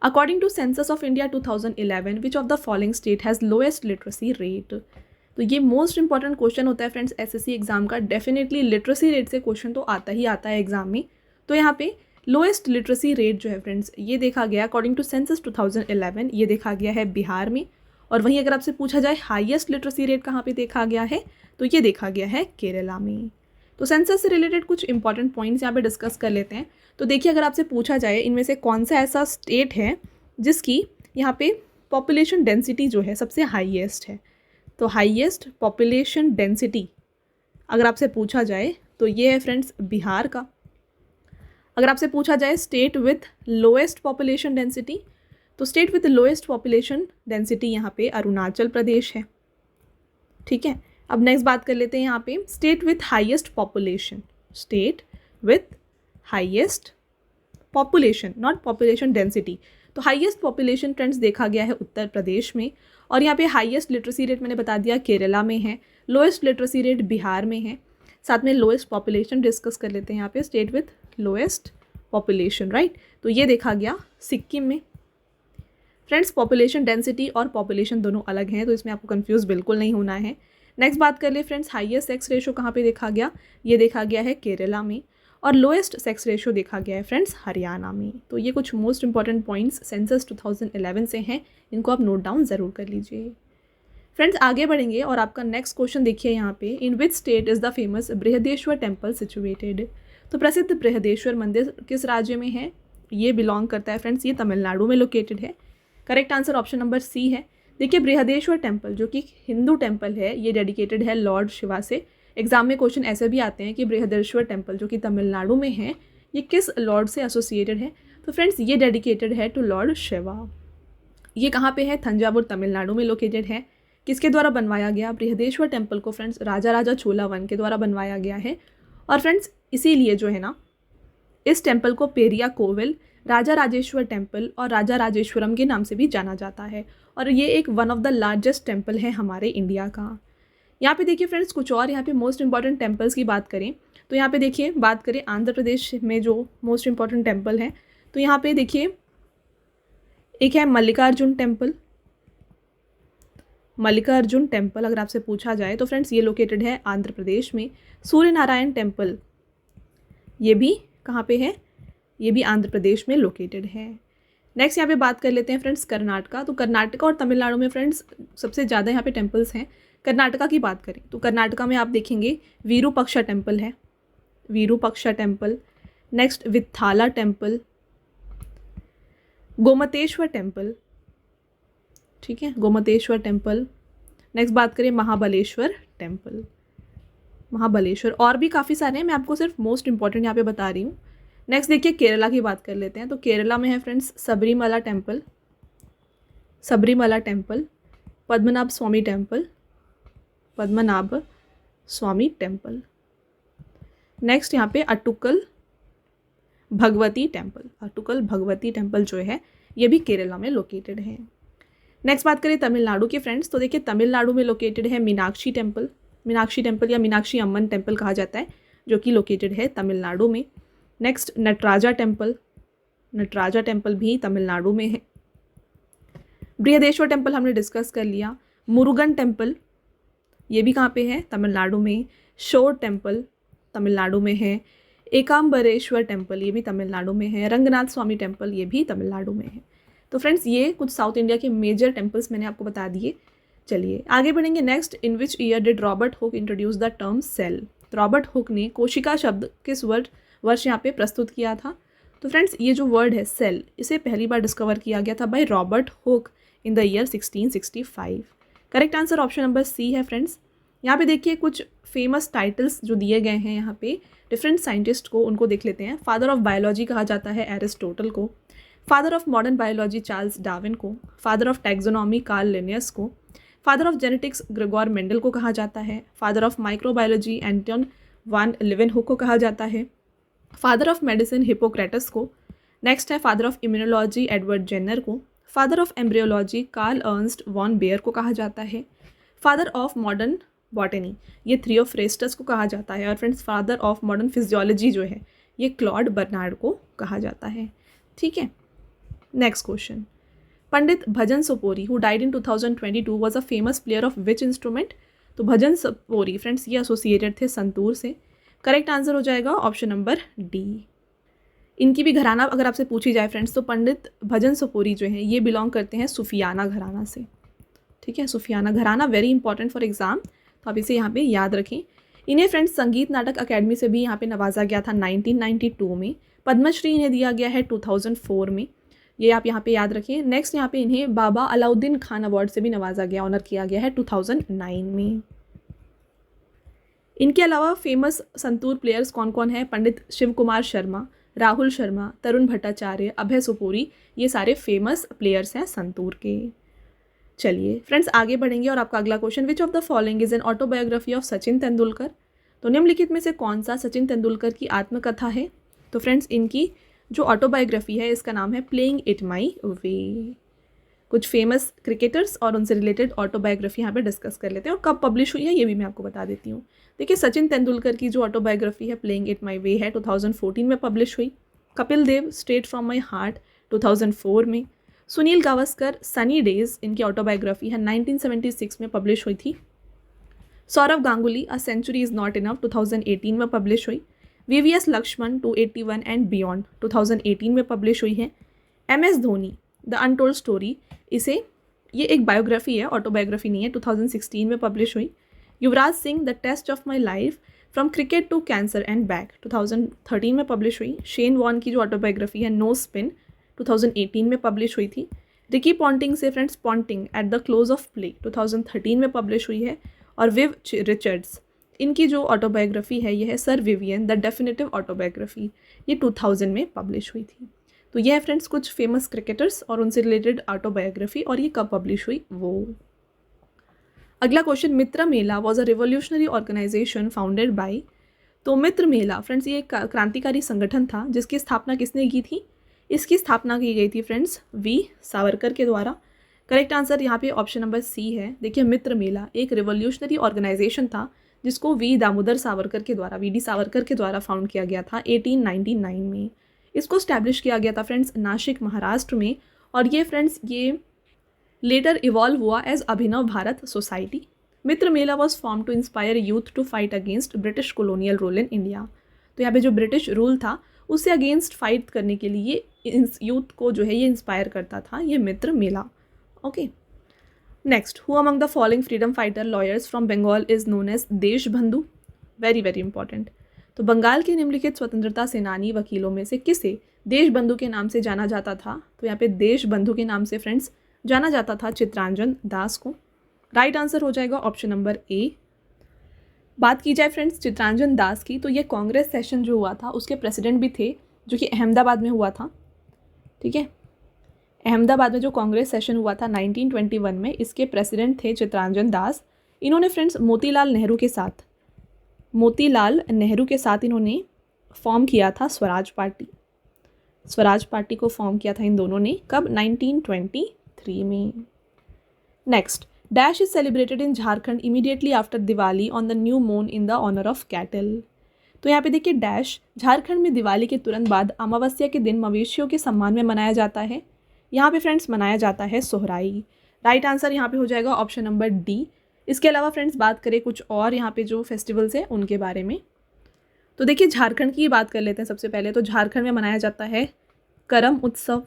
according to census of India 2011 which of the following state has lowest literacy rate. तो ये मोस्ट इंपॉर्टेंट क्वेश्चन होता है फ्रेंड्स एसएससी एग्जाम का। डेफिनेटली लिटरेसी रेट से क्वेश्चन तो आता ही आता है एग्जाम में। तो यहाँ पे लोएस्ट लिटरेसी रेट जो है फ्रेंड्स ये देखा गया अकॉर्डिंग टू सेंसस 2011, ये देखा गया है बिहार में। और वहीं अगर आपसे पूछा जाए हाईएस्ट लिटरेसी रेट कहाँ पे देखा गया है, तो ये देखा गया है केरला में। तो सेंसस से रिलेटेड कुछ इंपॉर्टेंट पॉइंट्स यहाँ पे डिस्कस कर लेते हैं। तो देखिए, अगर आपसे पूछा जाए इनमें से कौन सा ऐसा स्टेट है जिसकी यहाँ पे पॉपुलेशन डेंसिटी जो है सबसे हाईएस्ट है, तो हाईएस्ट पॉपुलेशन डेंसिटी अगर आपसे पूछा जाए तो ये है फ्रेंड्स बिहार का। अगर आपसे पूछा जाए state with lowest population density, तो state with lowest population density यहाँ पे अरुणाचल प्रदेश है। ठीक है, अब नेक्स्ट बात कर लेते हैं यहाँ पे state with highest population. State with highest population, not population density. तो हाईएस्ट पॉपुलेशन फ्रेंड्स देखा गया है उत्तर प्रदेश में। और यहाँ पे हाईएस्ट लिटरेसी रेट मैंने बता दिया केरला में है, लोएस्ट लिटरेसी रेट बिहार में है। साथ में लोएस्ट पॉपुलेशन डिस्कस कर लेते हैं यहाँ पे, state with lowest population, right. तो ये देखा गया सिक्किम में। फ्रेंड्स पॉपुलेशन डेंसिटी और पॉपुलेशन दोनों अलग हैं, तो इसमें आपको कंफ्यूज बिल्कुल नहीं होना है। नेक्स्ट बात कर ले फ्रेंड्स, हाईएस्ट सेक्स रेशो कहाँ पे देखा गया, ये देखा गया है केरला में। और लोएस्ट सेक्स रेशो देखा गया है फ्रेंड्स हरियाणा में। तो ये कुछ मोस्ट इंपॉर्टेंट पॉइंट्स सेंसस 2011 से हैं, इनको आप नोट डाउन ज़रूर कर लीजिए। फ्रेंड्स आगे बढ़ेंगे और आपका नेक्स्ट क्वेश्चन देखिए यहाँ पे, in which state is the famous Brihadeeswara temple situated. तो प्रसिद्ध बृहदेश्वर मंदिर किस राज्य में है, ये बिलोंग करता है फ्रेंड्स, ये तमिलनाडु में लोकेटेड है। Correct answer option number C है। देखिए बृहदेश्वर टेम्पल जो कि हिंदू टेम्पल है, ये डेडिकेटेड है लॉर्ड शिवा से। एग्जाम में क्वेश्चन ऐसे भी आते हैं कि बृहदेश्वर टेम्पल जो कि तमिलनाडु में है, ये किस लॉर्ड से एसोसिएटेड है। तो फ्रेंड्स ये डेडिकेटेड है टू लॉर्ड शिवा। ये कहाँ पे है, तंजावुर तमिलनाडु में लोकेटेड है। किसके द्वारा बनवाया गया, बृहदेश्वर टेम्पल को फ्रेंड्स राजा राजा चोलावन के द्वारा बनवाया गया है। और फ्रेंड्स इसीलिए जो है ना, इस टेम्पल को पेरिया कोविल, राजा राजेश्वर टेम्पल और राजा राजेश्वरम के नाम से भी जाना जाता है। और ये एक one of the largest temple है हमारे इंडिया का। यहाँ पे देखिए फ्रेंड्स कुछ और यहाँ पे मोस्ट इंपॉर्टेंट टेम्पल्स की बात करें तो यहाँ पे देखिए बात करें आंध्र प्रदेश में जो मोस्ट इंपॉर्टेंट टेम्पल है, तो यहाँ पे देखिए एक है मल्लिकार्जुन टेम्पल। मल्लिकार्जुन टेम्पल अगर आपसे पूछा जाए तो फ्रेंड्स ये लोकेटेड है आंध्र प्रदेश में। सूर्य नारायण टेम्पल ये भी कहाँ पे है, ये भी आंध्र प्रदेश में लोकेटेड है। नेक्स्ट यहाँ पे बात कर लेते हैं फ्रेंड्स कर्नाटका। तो कर्नाटका और तमिलनाडु में फ्रेंड्स सबसे ज़्यादा यहाँ पे टेम्पल्स हैं। कर्नाटका की बात करें तो कर्नाटका में आप देखेंगे विरूपक्षा टेम्पल है, Virupaksha temple. Next Vitthala temple, Gommateshwara temple, ठीक है, गोमतेश्वर टेम्पल। नेक्स्ट बात करें महाबलेश्वर टेम्पल, महाबलेश्वर। और भी काफ़ी सारे हैं, मैं आपको सिर्फ मोस्ट इंपॉर्टेंट यहाँ पे बता रही हूँ। नेक्स्ट देखिए केरला की बात कर लेते हैं। तो केरला में है friends Sabarimala temple, Sabarimala temple, Padmanabha Swamy temple, Padmanabha Swamy temple. Next यहाँ पे अटुकल भगवती टेम्पल, अटुकल भगवती टेम्पल जो है ये भी केरला में लोकेटेड है। नेक्स्ट बात करें तमिलनाडु के फ्रेंड्स, तो देखिए तमिलनाडु में लोकेटेड है मीनाक्षी टेम्पल, मीनाक्षी टेम्पल या मीनाक्षी अम्मन टेम्पल कहा जाता है, जो कि लोकेटेड है तमिलनाडु में। Next Nataraja temple, Nataraja temple भी तमिलनाडु में है। बृहदेश्वर टेम्पल हमने डिस्कस कर लिया। मुरुगन टेम्पल ये भी कहाँ पे है, तमिलनाडु में। शोर टेम्पल तमिलनाडु में है। एकाम्बरेश्वर टेम्पल ये भी तमिलनाडु में है। रंगनाथ स्वामी टेम्पल ये भी तमिलनाडु में है। तो फ्रेंड्स ये कुछ साउथ इंडिया के मेजर टेम्पल्स मैंने आपको बता दिए। चलिए आगे बढ़ेंगे। Next, in which year did Robert Hooke introduce the term cell. Robert Hooke ने कोशिका शब्द किस वर्ष यहाँ पे प्रस्तुत किया था। तो फ्रेंड्स ये जो वर्ड है सेल, इसे पहली बार डिस्कवर किया गया था by Robert Hooke in the year 1665। Correct answer option number C है फ्रेंड्स। यहाँ पे देखिए कुछ फेमस टाइटल्स जो दिए गए हैं यहाँ पे डिफरेंट साइंटिस्ट को, उनको देख लेते हैं। फादर ऑफ बायोलॉजी कहा जाता है एरिस्टोटल को, father of modern biology Charles Darwin को, father of taxonomy Carl Linnaeus को, father of genetics Gregor Mendel को कहा जाता है, father of microbiology Anton van Leeuwenhoek को कहा जाता है, फादर ऑफ मेडिसिन हिपोक्रेटस को। नेक्स्ट है father of immunology Edward Jenner को, father of embryology Karl Ernst von Baer को कहा जाता है, फादर ऑफ मॉडर्न बॉटनी ये थियोफ्रेस्टस को कहा जाता है। और friends father of modern physiology जो है ये क्लॉड बर्नार्ड को कहा जाता है। ठीक है, next question. Pandit bhajan Sopori who died in 2022 was a famous player of which instrument. तो भजन सपोरी फ्रेंड्स ये एसोसिएटेड थे संतूर से। करेक्ट आंसर हो जाएगा ऑप्शन नंबर डी। इनकी भी घराना अगर आपसे पूछी जाए फ्रेंड्स तो पंडित भजन सपोरी जो हैं ये बिलोंग करते हैं सूफियाना घराना से। ठीक है, सूफियाना घराना वेरी इंपॉर्टेंट फॉर एग्जाम, तो आप इसे यहाँ पे याद रखें। इन्हें फ्रेंड्स संगीत नाटक अकेडमी से भी यहाँ पे नवाजा गया था 1992 में। पद्मश्री इन्हें दिया गया है 2004 में, ये आप यहाँ पे याद रखें। नेक्स्ट यहाँ पे इन्हें बाबा अलाउद्दीन खान अवार्ड से भी नवाजा गया, ऑनर किया गया है 2009 में। इनके अलावा फेमस संतूर प्लेयर्स कौन कौन है? पंडित शिव कुमार शर्मा, राहुल शर्मा, तरुण भट्टाचार्य, अभय सुपोरी, ये सारे फेमस प्लेयर्स हैं संतूर के। चलिए फ्रेंड्स आगे बढ़ेंगे और आपका अगला question, which of the following is an autobiography of Sachin Tendulkar? तो निम्नलिखित में से कौन सा सचिन तेंदुलकर की आत्मकथा है? तो फ्रेंड्स इनकी जो ऑटोबायोग्राफी है इसका नाम है प्लेइंग इट माई वे। कुछ फेमस क्रिकेटर्स और उनसे रिलेटेड ऑटोबायोग्राफी यहाँ पे डिस्कस कर लेते हैं और कब पब्लिश हुई है ये भी मैं आपको बता देती हूँ। देखिए सचिन तेंदुलकर की जो ऑटोबायोग्राफी है प्लेइंग इट माई वे है 2014 में पब्लिश हुई। Kapil Dev straight from my heart 2004 में। सुनील गावस्कर सनी डेज इनकी ऑटोबायोग्राफी है 1976 में पब्लिश हुई थी। Sourav Ganguly a century is not enough 2018 में पब्लिश हुई। VVS लक्ष्मण 281 एंड बियॉन्ड 2018 में पब्लिश हुई है। MS Dhoni the untold story, इसे ये एक बायोग्राफी है, ऑटोबायोग्राफी नहीं है, 2016 में पब्लिश हुई। Yuvraj Singh the test of my life from cricket to cancer and back 2013 में पब्लिश हुई। शेन वॉन की जो ऑटोबायोग्राफी है नो स्पिन 2018 में पब्लिश हुई थी। रिकी पॉन्टिंग से friends Ponting at the close of play 2013 में पब्लिश हुई है। और विव रिचर्ड्स इनकी जो ऑटोबायोग्राफी है ये है sir Vivian the definitive autobiography, ये 2000 में पब्लिश हुई थी। तो ये है फ्रेंड्स कुछ फेमस क्रिकेटर्स और उनसे रिलेटेड ऑटोबायोग्राफी, और ये कब पब्लिश हुई वो। अगला question, Mitra Mela was a revolutionary organisation founded by. तो मित्र मेला फ्रेंड्स ये एक क्रांतिकारी संगठन था जिसकी स्थापना किसने की थी? इसकी स्थापना की गई थी फ्रेंड्स वी सावरकर के द्वारा। करेक्ट आंसर यहाँ पे ऑप्शन नंबर सी है। देखिए मित्र मेला एक रिवोल्यूशनरी ऑर्गेनाइजेशन था जिसको वी दामोदर सावरकर के द्वारा, VD सावरकर के द्वारा फाउंड किया गया था 1899 में। इसको स्टैब्लिश किया गया था फ्रेंड्स नासिक महाराष्ट्र में, और ये फ्रेंड्स ये लेटर इवॉल्व हुआ as Abhinav Bharat society. Mitra Mela was form to inspire youth to fight against British colonial rule in India. तो यहाँ पे जो ब्रिटिश रूल था उससे अगेंस्ट फाइट करने के लिए यूथ को जो है ये इंस्पायर करता था ये Mitra Mela. Okay, next, who among the following freedom fighter lawyers from Bengal is known as Deshbandhu? Very very important. तो बंगाल के निम्नलिखित स्वतंत्रता सेनानी वकीलों में से किसे देशबंधु के नाम से जाना जाता था? तो यहाँ पे देशबंधु के नाम से फ्रेंड्स जाना जाता था चित्तरंजन दास को। राइट आंसर हो जाएगा ऑप्शन नंबर ए। बात की जाए फ्रेंड्स चित्तरंजन दास की, तो ये कांग्रेस सेशन जो हुआ था उसके प्रेसिडेंट भी थे, जो कि अहमदाबाद में हुआ था। ठीक है, अहमदाबाद में जो कांग्रेस सेशन हुआ था 1921 में, इसके प्रेसिडेंट थे चित्तरंजन दास। इन्होंने फ्रेंड्स मोतीलाल नेहरू के साथ इन्होंने फॉर्म किया था स्वराज पार्टी को फॉर्म किया था इन दोनों ने। कब? 1923 में। Next, dash is celebrated in Jharkhand immediately after Diwali on the new moon in the honour of cattle. तो यहाँ पे देखिए डैश झारखंड में दिवाली के तुरंत बाद अमावस्या के दिन मवेशियों के सम्मान में मनाया जाता है। यहाँ पे फ्रेंड्स मनाया जाता है सोहराई। राइट आंसर यहाँ पे हो जाएगा ऑप्शन नंबर डी। इसके अलावा फ्रेंड्स बात करें कुछ और यहाँ पे जो फेस्टिवल्स हैं उनके बारे में, तो देखिए झारखंड की बात कर लेते हैं सबसे पहले। तो झारखंड में मनाया जाता है करम उत्सव,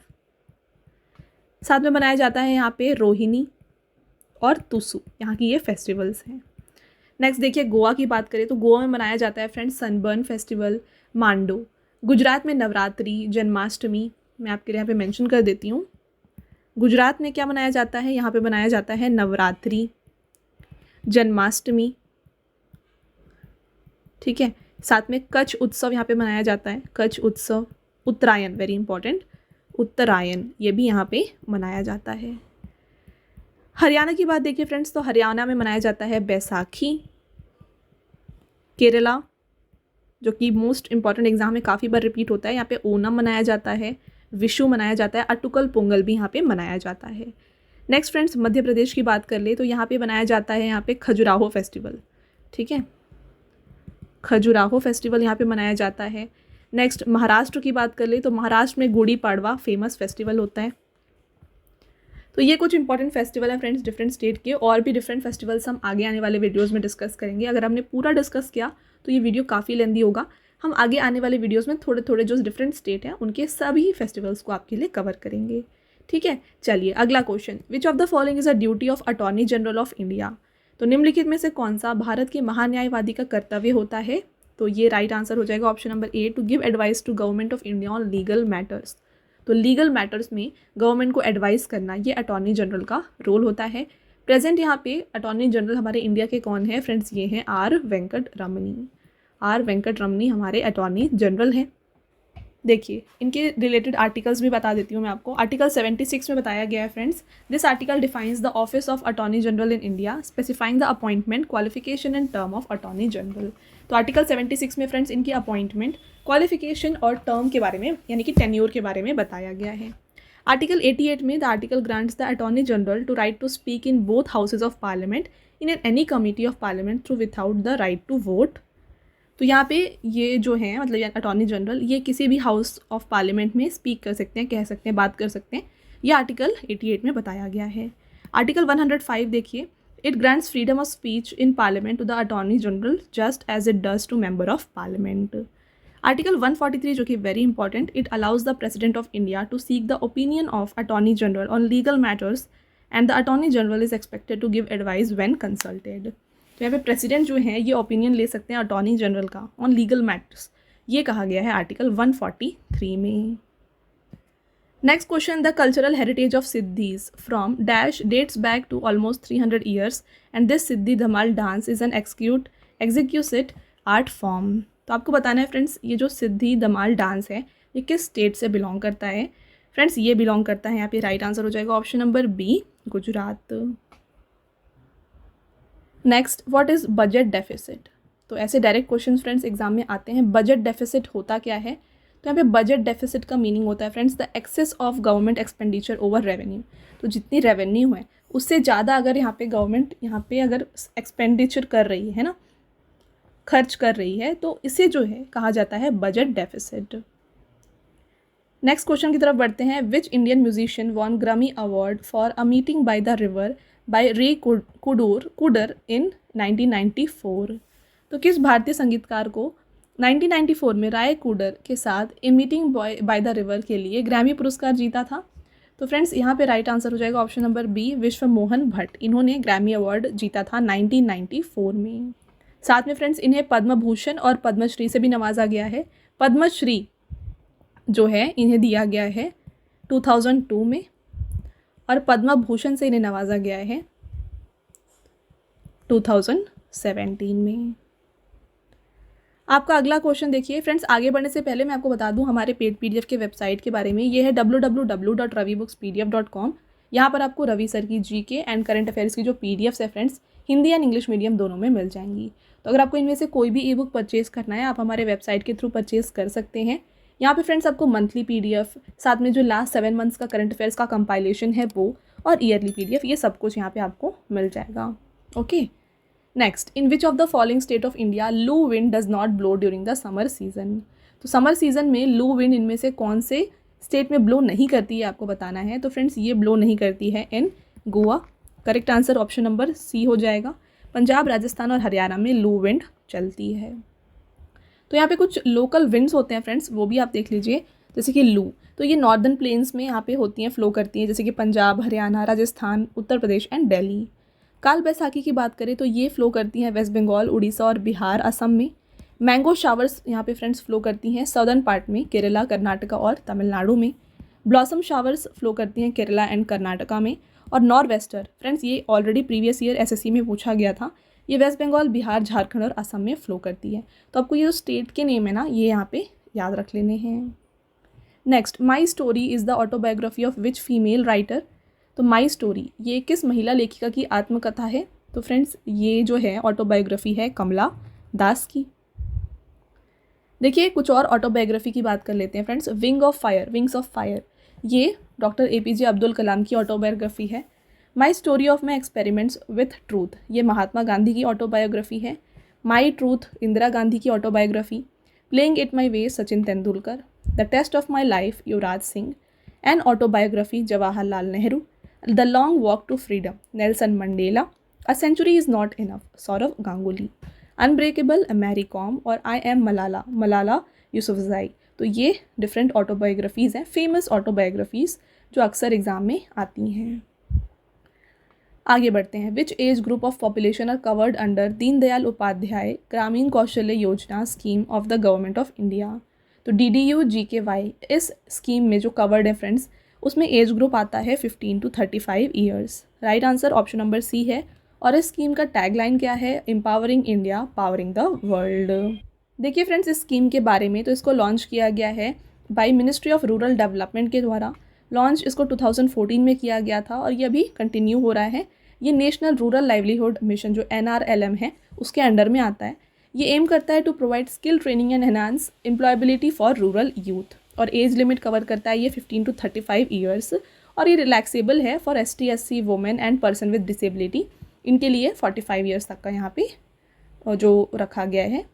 साथ में मनाया जाता है यहाँ पे रोहिणी और तुसु, यहाँ की ये फेस्टिवल्स हैं। नेक्स्ट देखिए गोवा की बात करें तो गोवा में मनाया जाता है फ्रेंड्स सनबर्न फेस्टिवल, मांडो। गुजरात में नवरात्रि, जन्माष्टमी, मैं आपके लिए यहाँ पे मेंशन कर देती हूँ। गुजरात में क्या मनाया जाता है? यहाँ पे मनाया जाता है नवरात्रि, जन्माष्टमी। ठीक है, साथ में कच्छ उत्सव यहाँ पे मनाया जाता है, कच्छ उत्सव। उत्तरायण, वेरी इंपॉर्टेंट, उत्तरायण ये भी यहाँ पे मनाया जाता है। हरियाणा की बात देखिए फ्रेंड्स, तो हरियाणा में मनाया जाता है बैसाखी। केरला, जो कि मोस्ट इंपॉर्टेंट एग्जाम में काफ़ी बार रिपीट होता है, यहाँ पे ओनम मनाया जाता है, विशु मनाया जाता है, अटुकल पोंगल भी यहाँ पे मनाया जाता है। नेक्स्ट फ्रेंड्स मध्य प्रदेश की बात कर ले तो यहाँ पे मनाया जाता है यहाँ पे खजुराहो फेस्टिवल। ठीक है, खजुराहो फेस्टिवल यहाँ पे मनाया जाता है। नेक्स्ट महाराष्ट्र की बात कर ले तो महाराष्ट्र में गुड़ी पाड़वा फेमस फेस्टिवल होता है। तो ये कुछ इंपॉर्टेंट फेस्टिवल है फ्रेंड्स डिफरेंट स्टेट के, और भी डिफरेंट फेस्टिवल्स हम आगे आने वाले वीडियोज़ में डिस्कस करेंगे। अगर हमने पूरा डिस्कस किया तो ये वीडियो काफ़ी लेंदी होगा। हम आगे आने वाले वीडियोज़ में थोड़े थोड़े जो डिफरेंट स्टेट हैं उनके सभी फेस्टिवल्स को आपके लिए कवर करेंगे। ठीक है, चलिए अगला question, which of the following is a duty of attorney general of India. तो निम्नलिखित में से कौन सा भारत के महान्यायवादी का कर्तव्य होता है। तो ये राइट आंसर हो जाएगा option number A, to give advice to government of India on legal matters. तो लीगल मैटर्स में गवर्नमेंट को एडवाइस करना ये अटॉर्नी जनरल का रोल होता है। प्रेजेंट यहाँ पे अटॉर्नी जनरल हमारे इंडिया के कौन है फ्रेंड्स, ये हैं आर वेंकट रमनी। आर वेंकट रमनी हमारे अटॉर्नी जनरल हैं। देखिए इनके रिलेटेड आर्टिकल्स भी बता देती हूँ मैं आपको। आर्टिकल 76 में बताया गया है friends, this article defines the office of attorney general in India, specifying the appointment, qualification and term of attorney general. तो आर्टिकल 76 में फ्रेंड्स इनकी अपॉइंटमेंट, क्वालिफिकेशन और टर्म के बारे में यानी कि टेन्योर के बारे में बताया गया है। आर्टिकल 88 में the article grants the attorney general to right to speak in both houses of parliament in any committee of parliament through without the right to vote. तो यहाँ पे ये जो है मतलब अटॉर्नी जनरल ये किसी भी हाउस ऑफ पार्लियामेंट में स्पीक कर सकते हैं, कह सकते हैं, बात कर सकते हैं। ये आर्टिकल 88 में बताया गया है। आर्टिकल 105 देखिए, it grants freedom of speech in parliament to the attorney general just as it does to member of parliament. Article 143 जो कि very important, it allows the president of India to seek the opinion of attorney general on legal matters and the attorney general is expected to give advice when consulted. तो यहाँ पे president जो है ये opinion ले सकते हैं attorney general का ऑन लीगल मैटर्स, ये कहा गया है आर्टिकल 143 में। Next question, the cultural heritage of Siddis from dash dates back to almost 300 years and this Siddi Dhamal dance is an executive art form. तो आपको बताना है फ्रेंड्स ये जो सिद्धि धमाल डांस है ये किस स्टेट से बिलोंग करता है। फ्रेंड्स ये बिलोंग करता है, यहाँ पे राइट आंसर हो जाएगा option number B, Gujarat. Next, what is budget deficit. तो ऐसे डायरेक्ट क्वेश्चन फ्रेंड्स एग्जाम में आते हैं। बजट डेफिसिट होता क्या है, तो यहाँ पे बजट डेफिसिट का मीनिंग होता है friends the excess of government expenditure over revenue. तो जितनी रेवेन्यू है उससे ज़्यादा अगर यहाँ पे गवर्नमेंट यहाँ पे अगर एक्सपेंडिचर कर रही है ना, खर्च कर रही है, तो इसे जो है कहा जाता है बजट डेफिसिट। नेक्स्ट क्वेश्चन की तरफ बढ़ते हैं, which Indian musician won Grammy award for a meeting by the river by Ry Cooder इन 1994। तो किस भारतीय संगीतकार को 1994 में राय कुडर के साथ a meeting by the river के लिए ग्रैमी पुरस्कार जीता था। तो फ्रेंड्स यहाँ पे राइट आंसर हो जाएगा ऑप्शन नंबर बी, विश्व मोहन भट्ट। इन्होंने ग्रैमी अवार्ड जीता था 1994 में। साथ में फ्रेंड्स इन्हें पद्म भूषण और पद्मश्री से भी नवाजा गया है। पद्मश्री जो है इन्हें दिया गया है 2002 में और पद्म भूषण से इन्हें नवाजा गया है 2017 में। आपका अगला क्वेश्चन देखिए फ्रेंड्स, आगे बढ़ने से पहले मैं आपको बता दूं हमारे पेड पीडीएफ के वेबसाइट के बारे में। ये है www.ravibookspdf.com। यहाँ पर आपको रवि सर की जीके एंड करंट अफेयर्स की जो पीडीएफ्स है friends Hindi and English medium दोनों में मिल जाएंगी। तो अगर आपको इनमें से कोई भी ई बुक परचेज करना है आप हमारे वेबसाइट के थ्रू परचेज कर सकते हैं। यहाँ पे फ्रेंड्स आपको मंथली पीडीएफ, साथ में जो लास्ट 7 मंथ्स का करंट अफेयर्स का कंपाइलेशन है वो, और ईयरली पीडीएफ, ये सब कुछ यहाँ पे आपको मिल जाएगा। Okay, next, in which of the following state of India loo wind does not blow during the summer season. तो समर सीजन में लू विंड इनमें से कौन से स्टेट में ब्लो नहीं करती है आपको बताना है। तो फ्रेंड्स ये ब्लो नहीं करती है in Goa. Correct answer option number C हो जाएगा। पंजाब, राजस्थान और हरियाणा में लू विंड चलती है। तो यहाँ पे कुछ लोकल विंड्स होते हैं फ्रेंड्स, वो भी आप देख लीजिए, जैसे कि लू, तो ये नॉर्दर्न प्लेन्स में यहाँ पे होती हैं, फ्लो करती हैं, जैसे कि पंजाब, हरियाणा, राजस्थान, उत्तर प्रदेश एंड दिल्ली। काल बैसाखी की बात करें तो ये फ्लो करती हैं वेस्ट बंगाल, उड़ीसा और बिहार, असम में। मैंगो शावर्स यहाँ पे फ्रेंड्स फ्लो करती हैं सदर्न पार्ट में, केरला, कर्नाटका और तमिलनाडु में। ब्लॉसम शावर्स फ्लो करती हैं केरला एंड कर्नाटका में। और नॉर्थ वेस्टर फ्रेंड्स ये ऑलरेडी प्रीवियस ईयर एसएससी में पूछा गया था, ये वेस्ट बंगाल, बिहार, झारखंड और असम में फ्लो करती है। तो आपको ये जो स्टेट के नेम है ना ये यहाँ पे याद रख लेने हैं। Next, my story is the autobiography of which female writer. तो माई स्टोरी ये किस महिला लेखिका की आत्मकथा है। तो फ्रेंड्स ये जो है ऑटोबायोग्राफी है कमला दास की। देखिए कुछ और ऑटोबायोग्राफी की बात कर लेते हैं फ्रेंड्स। विंग्स ऑफ फायर ये डॉक्टर APJ अब्दुल कलाम की ऑटोबायोग्राफी है। My story of my experiments with truth ये महात्मा गांधी की ऑटोबायोग्राफी है। माई ट्रूथ इंदिरा गांधी की ऑटोबायोग्राफी। Playing it my way Sachin Tendulkar. The test of my life Yuvraj Singh. An autobiography Jawaharlal Nehru. The long walk to freedom, Nelson Mandela, a century is not enough, Sourav Ganguly, unbreakable, Mary Kom, और I am Malala, Malala Yousafzai. तो ये different autobiographies हैं, famous autobiographies जो अक्सर exam में आती हैं। आगे बढ़ते हैं। Which age group of population are covered under Deendayal Upadhyay ग्रामीण कौशल्य योजना scheme of the government of India. तो DDU-GKY इस स्कीम में जो कवर्ड है फ्रेंड्स, उसमें एज ग्रुप आता है 15 to 35 years. Right answer option number C है। और इस स्कीम का टैगलाइन क्या है? Empowering India, powering the world. देखिए फ्रेंड्स, इस स्कीम के बारे में, तो इसको लॉन्च किया गया है by ministry of rural development के द्वारा। लॉन्च इसको 2014 में किया गया था और ये अभी कंटिन्यू हो रहा है। ये नेशनल रूरल लाइवलीहुड मिशन जो NRLM है उसके अंडर में आता है। ये एम करता है to provide skill training and enhance employability for rural youth. और एज लिमिट कवर करता है ये 15 to 35 ईयर्स। और ये रिलैक्सेबल है for ST SC women and person with disability. इनके लिए 45 ईयर्स तक का यहाँ पे जो रखा गया है।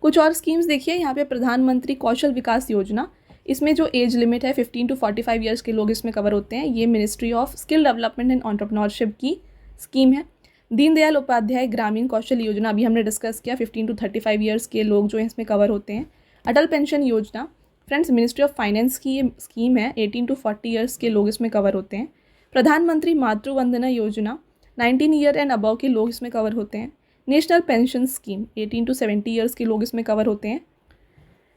कुछ और स्कीम्स देखिए यहाँ पे, प्रधानमंत्री कौशल विकास योजना, इसमें जो एज लिमिट है 15 to 45 ईयर्स के लोग इसमें कवर होते हैं। ये ministry of skill development and entrepreneurship की स्कीम है। दीनदयाल उपाध्याय ग्रामीण कौशल योजना अभी हमने डिस्कस किया, 15 to 35 ईयर्स के लोग जो इसमें कवर होते हैं। अटल पेंशन योजना फ्रेंड्स मिनिस्ट्री ऑफ फाइनेंस की ये स्कीम है, 18 to 40 ईयर्स के लोग इसमें कवर होते हैं। प्रधानमंत्री मातृ Vandana Yojana, 19 year and above के लोग इसमें कवर होते हैं। National pension scheme, 18 to 70 years के लोग इसमें कवर होते हैं।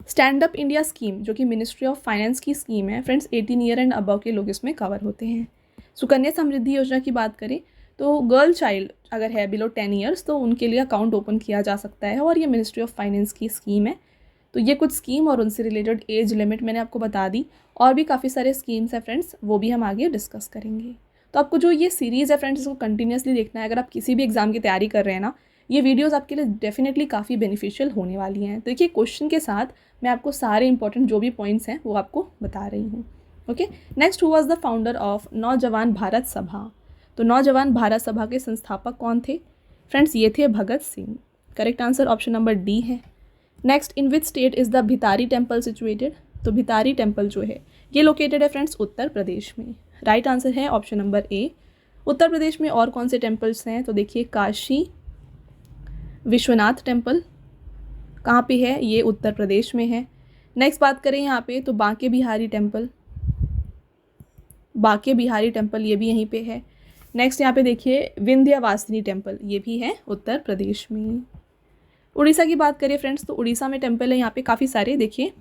स्टैंड अप इंडिया स्कीम जो कि मिनिस्ट्री ऑफ फाइनेंस की स्कीम है फ्रेंड्स, 18 ईयर एंड अबव के लोग इसमें कवर होते हैं। सुकन्या समृद्धि योजना की बात करें तो गर्ल चाइल्ड अगर है बिलो 10 ईयर्स तो उनके लिए अकाउंट ओपन किया जा सकता है और ये मिनिस्ट्री ऑफ फाइनेंस की स्कीम है। तो ये कुछ स्कीम और उनसे रिलेटेड एज लिमिट मैंने आपको बता दी। और भी काफ़ी सारे स्कीम्स हैं फ्रेंड्स, वो भी हम आगे डिस्कस करेंगे। तो आपको जो ये सीरीज़ है फ्रेंड्स, इसको कंटिन्यूसली देखना है। अगर आप किसी भी एग्जाम की तैयारी कर रहे हैं ना, ये वीडियोस आपके लिए डेफिनेटली काफ़ी बेनिफिशियल होने वाली हैं। तो देखिए क्वेश्चन के साथ मैं आपको सारे इंपॉर्टेंट जो भी पॉइंट्स हैं वो आपको बता रही हूँ। Okay, next, who was the founder of नौजवान भारत सभा? तो नौजवान भारत सभा के संस्थापक कौन थे फ्रेंड्स? ये थे Bhagat Singh. Correct answer option number D है। Next, in which state is the Bhitari temple situated? तो भितारी टेम्पल जो है ये लोकेटेड है फ्रेंड्स उत्तर प्रदेश में। राइट आंसर है ऑप्शन नंबर ए। उत्तर प्रदेश में और कौन से टेम्पल्स हैं? तो देखिए काशी विश्वनाथ टेम्पल कहाँ पे है? ये उत्तर प्रदेश में है। नेक्स्ट बात करें यहाँ पे तो बांके बिहारी टेम्पल, बांके बिहारी टेम्पल ये भी यहीं पे है। नेक्स्ट यहाँ पे देखिए विंध्यवासिनी टेम्पल, ये भी है उत्तर प्रदेश में। उड़ीसा की बात करें फ्रेंड्स तो उड़ीसा में टेम्पल है यहाँ पे काफ़ी सारे। देखिए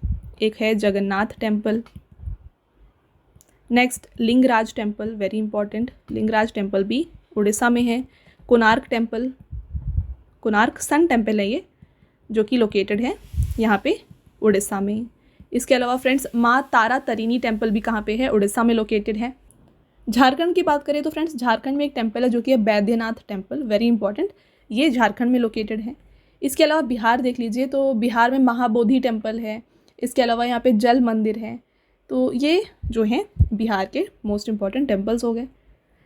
एक है Jagannath temple, next Lingaraj temple, very important, Lingaraj temple भी उड़ीसा में है। Konark temple, Konark sun temple है ये जो कि लोकेटेड है यहाँ पे उड़ीसा में। इसके अलावा फ्रेंड्स माँ तारा तारिणी टेम्पल भी कहाँ पे है? उड़ीसा में लोकेटेड है। झारखंड की बात करें तो फ्रेंड्स झारखंड में एक टेम्पल है जो कि है बैद्यनाथ टेम्पल, वेरी इंपॉर्टेंट, ये झारखंड में लोकेटेड है। इसके अलावा बिहार देख लीजिए तो बिहार में महाबोधि टेम्पल है। इसके अलावा यहाँ पे जल मंदिर है। तो ये जो हैं बिहार के मोस्ट इंपॉर्टेंट टेम्पल्स हो गए।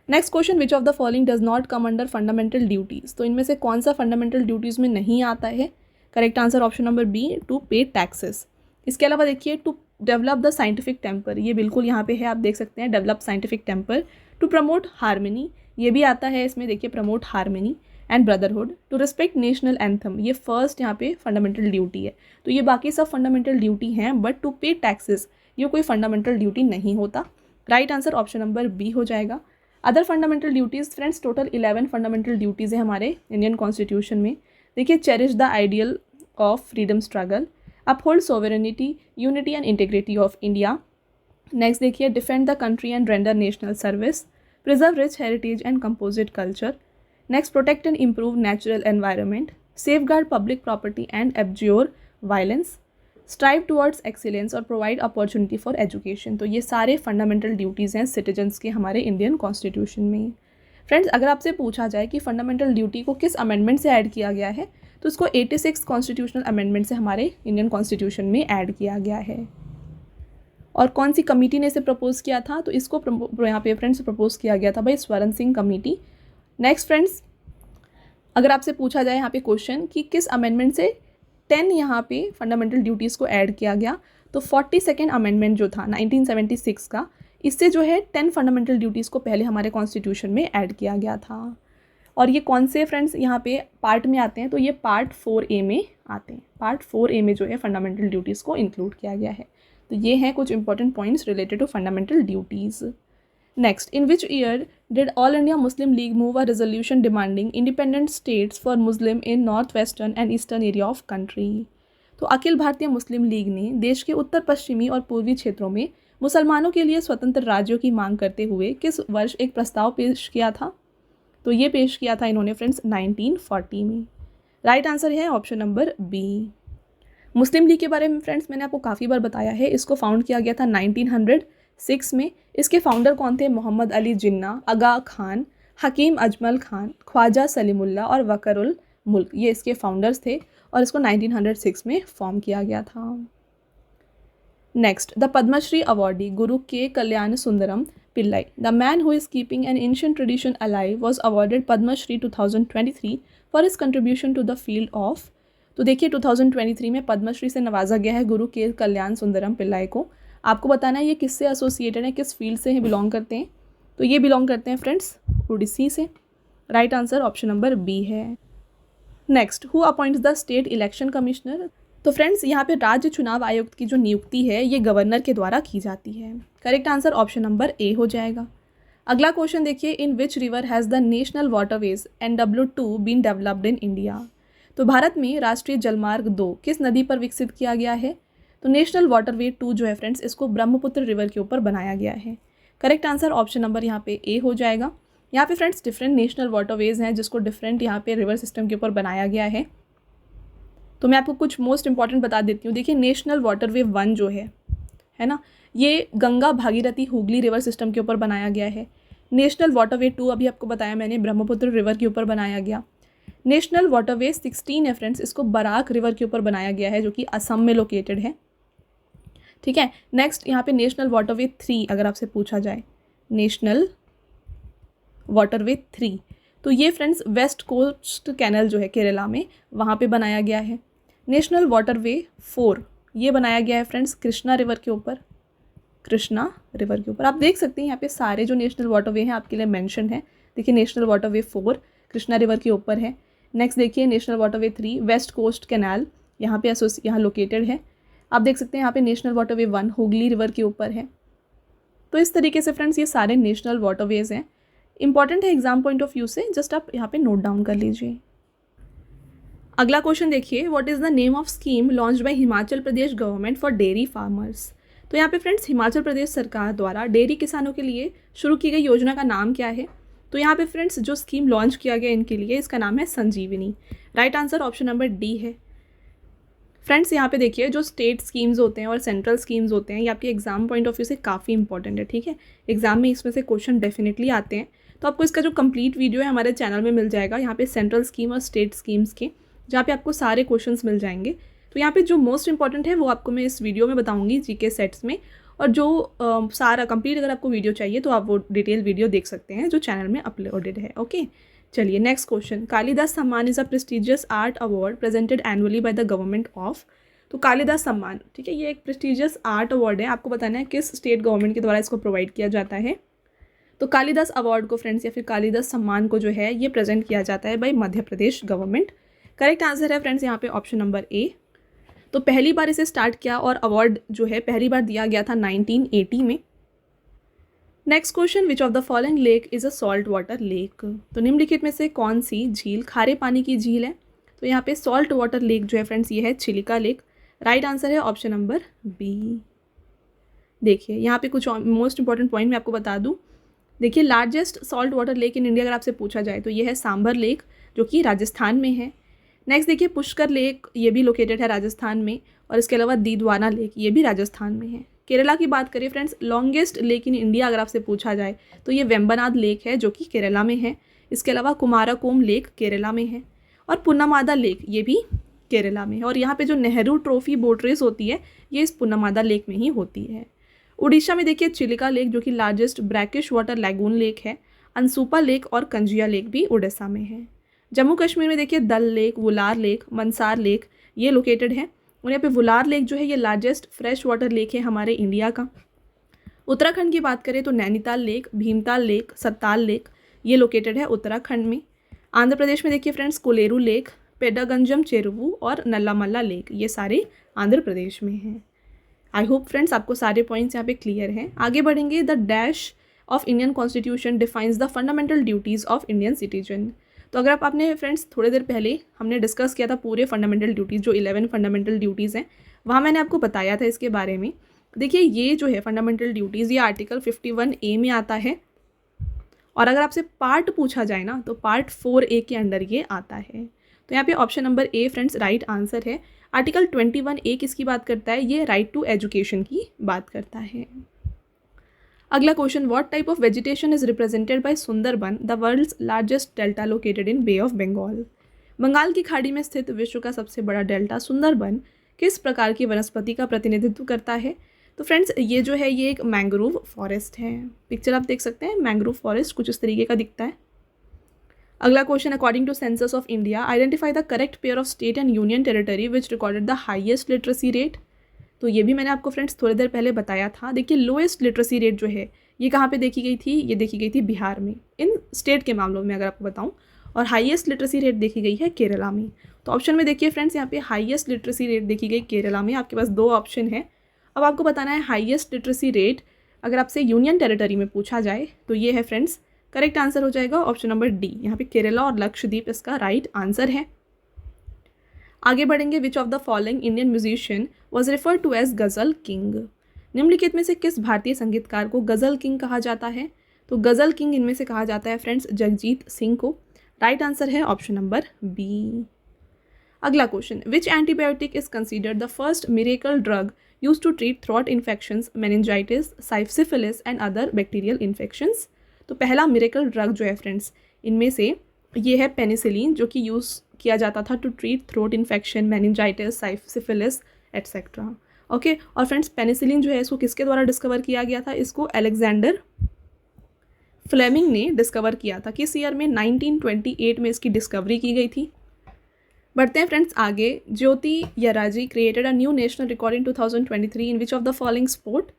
Next question, which of the following does not come under fundamental duties? तो इनमें से कौन सा फंडामेंटल ड्यूटीज़ में नहीं आता है? Correct answer option number B, to pay taxes. इसके अलावा देखिए to develop the scientific temper, ये बिल्कुल यहाँ पे है, आप देख सकते हैं, develop scientific temper. To promote harmony, ये भी आता है इसमें, देखिए promote harmony and brotherhood. To respect national anthem, ये फर्स्ट यहाँ पे फंडामेंटल ड्यूटी है। तो ये बाकी सब फंडामेंटल ड्यूटी हैं, बट टू पे टैक्सेस ये कोई फंडामेंटल ड्यूटी नहीं होता। Right answer option number B हो जाएगा। Other fundamental duties friends, total 11 fundamental duties है हमारे इंडियन कॉन्स्टिट्यूशन में। देखिए cherish the ideal of freedom struggle, uphold sovereignty, unity and integrity of India. Next देखिए defend the country and render national service, preserve rich heritage and composite culture. Next protect and improve natural environment, safeguard public property and abjure violence, strive towards excellence और provide opportunity for education. तो ये सारे fundamental duties हैं citizens के हमारे Indian constitution में। Friends अगर आपसे पूछा जाए कि फंडामेंटल ड्यूटी को किस अमेंडमेंट से ऐड किया गया है तो इसको 86 कॉन्स्टिट्यूशनल अमेंडमेंट से हमारे इंडियन कॉन्स्टिट्यूशन में ऐड किया गया है। और कौन सी कमेटी ने इसे प्रपोज किया था? तो इसको यहाँ पे फ्रेंड्स प्रपोज किया गया था भाई स्वर्ण सिंह कमेटी। नेक्स्ट फ्रेंड्स अगर आपसे पूछा जाए यहाँ पे क्वेश्चन कि किस अमेंडमेंट से 10 यहाँ पे फंडामेंटल ड्यूटीज़ को ऐड किया गया तो 42nd अमेंडमेंट जो था 1976 का, इससे जो है 10 फंडामेंटल ड्यूटीज़ को पहले हमारे कॉन्स्टिट्यूशन में ऐड किया गया था। और ये कौन से फ्रेंड्स यहाँ पे पार्ट में आते हैं, तो ये पार्ट 4A में आते हैं। पार्ट 4A में जो है फंडामेंटल ड्यूटीज़ को इंक्लूड किया गया है। तो ये हैं कुछ important points related to fundamental duties. Next, in which year did all India Muslim league move a resolution demanding independent states for Muslim in north western and eastern area of country. तो अखिल भारतीय मुस्लिम league ने देश के उत्तर पश्चिमी और पूर्वी क्षेत्रों में मुसलमानों के लिए स्वतंत्र राज्यों की मांग करते हुए किस वर्ष एक प्रस्ताव पेश किया था? तो ये पेश किया था इन्होंने फ्रेंड्स 1940 में। राइट आंसर है ऑप्शन नंबर बी। मुस्लिम लीग के बारे में फ्रेंड्स मैंने आपको काफ़ी बार बताया है। इसको फाउंड किया गया था 1906 में। इसके फाउंडर कौन थे? मोहम्मद अली जिन्ना, आगा खान, हकीम अजमल खान, ख्वाजा सलीमुल्लाह और वकरुल मुल्क, ये इसके फाउंडर्स थे और इसको 1906 में फॉर्म किया गया था। Next, the Padmashri awardee Guru K Kalyanasundaram Pillai, the man who is keeping an ancient tradition alive, was awarded Padma Shri 2023 for his contribution to the field of. तो देखिए 2023 में पद्मश्री से नवाजा गया है गुरु के कल्याण सुंदरम पिल्लाई को। आपको बताना है ये किससे एसोसिएटेड है, किस फील्ड से बिलोंग करते हैं। तो ये बिलोंग करते हैं फ्रेंड्स ओडिसी से। Right answer option number B है। Next, who appoints the state election commissioner. तो फ्रेंड्स यहाँ पे राज्य चुनाव आयुक्त की जो नियुक्ति है ये गवर्नर के द्वारा की जाती है। Correct answer option number A हो जाएगा। अगला क्वेश्चन देखिए, in which river has the national waterways NW2 been developed in India. तो भारत में राष्ट्रीय जलमार्ग 2 किस नदी पर विकसित किया गया है? तो नेशनल वाटरवे 2 जो है फ्रेंड्स इसको ब्रह्मपुत्र रिवर के ऊपर बनाया गया है। करेक्ट आंसर ऑप्शन नंबर यहाँ पे ए हो जाएगा। यहाँ पे फ्रेंड्स डिफरेंट नेशनल वाटरवेज हैं जिसको डिफरेंट यहाँ पे रिवर सिस्टम के ऊपर बनाया गया है। तो मैं आपको कुछ मोस्ट इंपॉर्टेंट बता देती हूँ। देखिए नेशनल वाटरवे 1 जो है ना, ये गंगा भागीरथी हुगली रिवर सिस्टम के ऊपर बनाया गया है। नेशनल वाटरवे 2 अभी आपको बताया मैंने ब्रह्मपुत्र रिवर के ऊपर बनाया गया। नेशनल वाटरवे 16 है फ्रेंड्स, इसको बराक रिवर के ऊपर बनाया गया है जो कि असम में लोकेटेड है। ठीक है, नेक्स्ट यहाँ पे नेशनल वाटरवे 3 अगर आपसे पूछा जाए, नेशनल वाटरवे 3, तो ये फ्रेंड्स वेस्ट कोस्ट कैनल जो है केरला में वहाँ पे बनाया गया है। नेशनल वाटरवे 4 ये बनाया गया है फ्रेंड्स कृष्णा रिवर के ऊपर। कृष्णा रिवर के ऊपर आप देख सकते हैं यहाँ पे सारे जो नेशनल वाटरवे हैं आपके लिए मेंशन है। देखिए नेशनल वाटरवे 4 कृष्णा रिवर के ऊपर है। नेक्स्ट देखिए national waterway 3 west coast canal यहाँ पे यहाँ लोकेटेड है। आप देख सकते हैं यहाँ पे नेशनल वाटरवे 1 हुगली रिवर के ऊपर है। तो इस तरीके से फ्रेंड्स ये सारे नेशनल वाटरवेज हैं। इंपॉर्टेंट है एग्जाम पॉइंट ऑफ व्यू से, जस्ट आप यहाँ पे नोट डाउन कर लीजिए। अगला क्वेश्चन देखिए, what is the name of scheme launched by Himachal Pradesh government for dairy farmers. तो यहाँ पे फ्रेंड्स हिमाचल प्रदेश सरकार द्वारा डेयरी किसानों के लिए शुरू की गई योजना का नाम क्या है? तो यहाँ पे फ्रेंड्स जो स्कीम लॉन्च किया गया इनके लिए इसका नाम है Sanjeevani. Right answer option number D है। फ्रेंड्स यहाँ पे देखिए जो स्टेट स्कीम्स होते हैं और सेंट्रल स्कीम्स होते हैं ये आपके एग्जाम पॉइंट ऑफ व्यू से काफ़ी इंपॉर्टेंट है। ठीक है, एग्जाम में इसमें से क्वेश्चन डेफिनेटली आते हैं। तो आपको इसका जो कंप्लीट वीडियो है हमारे चैनल में मिल जाएगा, यहाँ पे सेंट्रल स्कीम और स्टेट स्कीम्स के, जहाँ पे आपको सारे क्वेश्चंस मिल जाएंगे। तो यहाँ पे जो मोस्ट इंपॉर्टेंट है वो आपको मैं इस वीडियो में बताऊंगी जीके सेट्स में, और जो सारा कंप्लीट अगर आपको वीडियो चाहिए तो आप वो डिटेल वीडियो देख सकते हैं जो चैनल में अपलोडेड है। ओके, चलिए नेक्स्ट क्वेश्चन, कालिदास सम्मान is a prestigious art award presented annually by the government of. तो कालिदास सम्मान, ठीक है, ये एक प्रेस्टिजियस आर्ट अवार्ड है। आपको बताना है किस स्टेट गवर्नमेंट के द्वारा इसको प्रोवाइड किया जाता है। तो कालिदास अवार्ड को फ्रेंड्स या फिर कालिदास सम्मान को जो है ये प्रेजेंट किया जाता है bye Madhya Pradesh government. Correct answer है फ्रेंड्स यहाँ पे ऑप्शन नंबर ए। तो पहली बार इसे स्टार्ट किया और अवार्ड जो है पहली बार दिया गया था 1980 में। Next question, which of the following lake is a salt water lake. तो निम्नलिखित में से कौन सी झील खारे पानी की झील है? तो यहाँ पे सॉल्ट वाटर लेक जो है फ्रेंड्स ये है चिलिका लेक। राइट आंसर है ऑप्शन नंबर बी। देखिए यहाँ पे कुछ मोस्ट इंपॉर्टेंट पॉइंट मैं आपको बता दूँ। देखिए largest salt water lake in India अगर आपसे पूछा जाए तो ये है सांभर लेक जो कि राजस्थान में है। नेक्स्ट देखिए पुष्कर लेक, ये भी लोकेटेड है राजस्थान में, और इसके अलावा दीदवाना लेक ये भी राजस्थान में है। केरला की बात करें friends, longest lake in India अगर आपसे पूछा जाए तो ये वेम्बनाड लेक है जो कि केरला में है। इसके अलावा कुमारकोम लेक केरला में है, और पुन्नामादा लेक ये भी केरला में है। और यहाँ पे जो नेहरू ट्रॉफी बोट रेस होती है ये इस पुन्नामादा लेक में ही होती है। उड़ीसा में देखिए चिलिका लेक जो कि largest brackish water lagoon lake है। अनसुपा लेक और कंजिया लेक भी उड़ीसा में है। जम्मू कश्मीर में देखिए दल लेक, वुलार लेक, मनसार लेक ये लोकेटेड है। और यहाँ पे वुलार लेक जो है ये लार्जेस्ट फ्रेश वाटर लेक है हमारे इंडिया का। उत्तराखंड की बात करें तो Nainital lake, Bhimtal lake, Sattal lake ये लोकेटेड है उत्तराखंड में। आंध्र प्रदेश में देखिए फ्रेंड्स कोलेरू लेक, पेडागंजम चेरुवू और नल्लामल्ला लेक ये सारे आंध्र प्रदेश में हैं। आई होप फ्रेंड्स आपको सारे पॉइंट्स यहाँ पे क्लियर हैं। आगे बढ़ेंगे। The dash of Indian constitution defines the fundamental duties of Indian citizen. तो अगर आपने फ्रेंड्स थोड़ी देर पहले हमने डिस्कस किया था पूरे फंडामेंटल ड्यूटीज़, जो 11 फंडामेंटल ड्यूटीज़ हैं, वहाँ मैंने आपको बताया था इसके बारे में। देखिए ये जो है फंडामेंटल ड्यूटीज़ ये आर्टिकल 51A में आता है, और अगर आपसे पार्ट पूछा जाए ना तो पार्ट 4A के अंडर ये आता है। तो यहाँ पे ऑप्शन नंबर ए फ्रेंड्स राइट आंसर है। आर्टिकल 21A किसकी बात करता है? ये राइट टू एजुकेशन की बात करता है। अगला question, what type of vegetation is represented by Sundarban, the world's largest delta located in Bay of Bengal. Bengal की खाड़ी में स्थित विश्व का सबसे बड़ा डेल्टा सुंदरबन किस प्रकार की वनस्पति का प्रतिनिधित्व करता है? तो फ्रेंड्स ये जो है ये एक मैंग्रोव फॉरेस्ट है। पिक्चर आप देख सकते हैं, मैंग्रोव फॉरेस्ट कुछ इस तरीके का दिखता है। अगला question, according to census of India identify the correct pair of state and union territory which recorded the highest literacy rate. तो ये भी मैंने आपको फ्रेंड्स थोड़ी देर पहले बताया था। देखिए लोएस्ट लिटरेसी रेट जो है ये कहाँ पे देखी गई थी? ये देखी गई थी बिहार में, इन स्टेट के मामलों में अगर आपको बताऊँ, और हाईएस्ट लिटरेसी रेट देखी गई है केरला में। तो ऑप्शन में देखिए फ्रेंड्स यहाँ पे हाईएस्ट लिटरेसी रेट देखी गई केरला में। आपके पास दो ऑप्शन है, अब आपको बताना है हाईएस्ट लिटरेसी रेट अगर आपसे यूनियन टेरिटरी में पूछा जाए तो ये है फ्रेंड्स, करेक्ट आंसर हो जाएगा ऑप्शन नंबर डी। यहाँ पे केरला और लक्षद्वीप इसका राइट आंसर है। आगे बढ़ेंगे। Which of the following Indian musician was referred to as ghazal king. निम्नलिखित में से किस भारतीय संगीतकार को गज़ल किंग कहा जाता है? तो गज़ल किंग इनमें से कहा जाता है फ्रेंड्स जगजीत सिंह को। राइट आंसर है ऑप्शन नंबर बी। अगला question, which antibiotic is considered the first miracle drug use to treat throat infections, meningitis, syphilis and other bacterial infections. तो पहला मिरेकल ड्रग जो है फ्रेंड्स इनमें से ये है पेनिसिलिन, जो कि यूज़ किया जाता था to treat throat infection, meningitis, syphilis etcetera. Okay, और फ्रेंड्स पेनिसिलिन जो है इसको किसके द्वारा डिस्कवर किया गया था? इसको अलेक्जेंडर फ्लेमिंग ने डिस्कवर किया था। किस ईयर में? 1928 में इसकी डिस्कवरी की गई थी। बढ़ते हैं फ्रेंड्स आगे। Jyothi Yarraji created a new national record in 2023 in which of the following sport.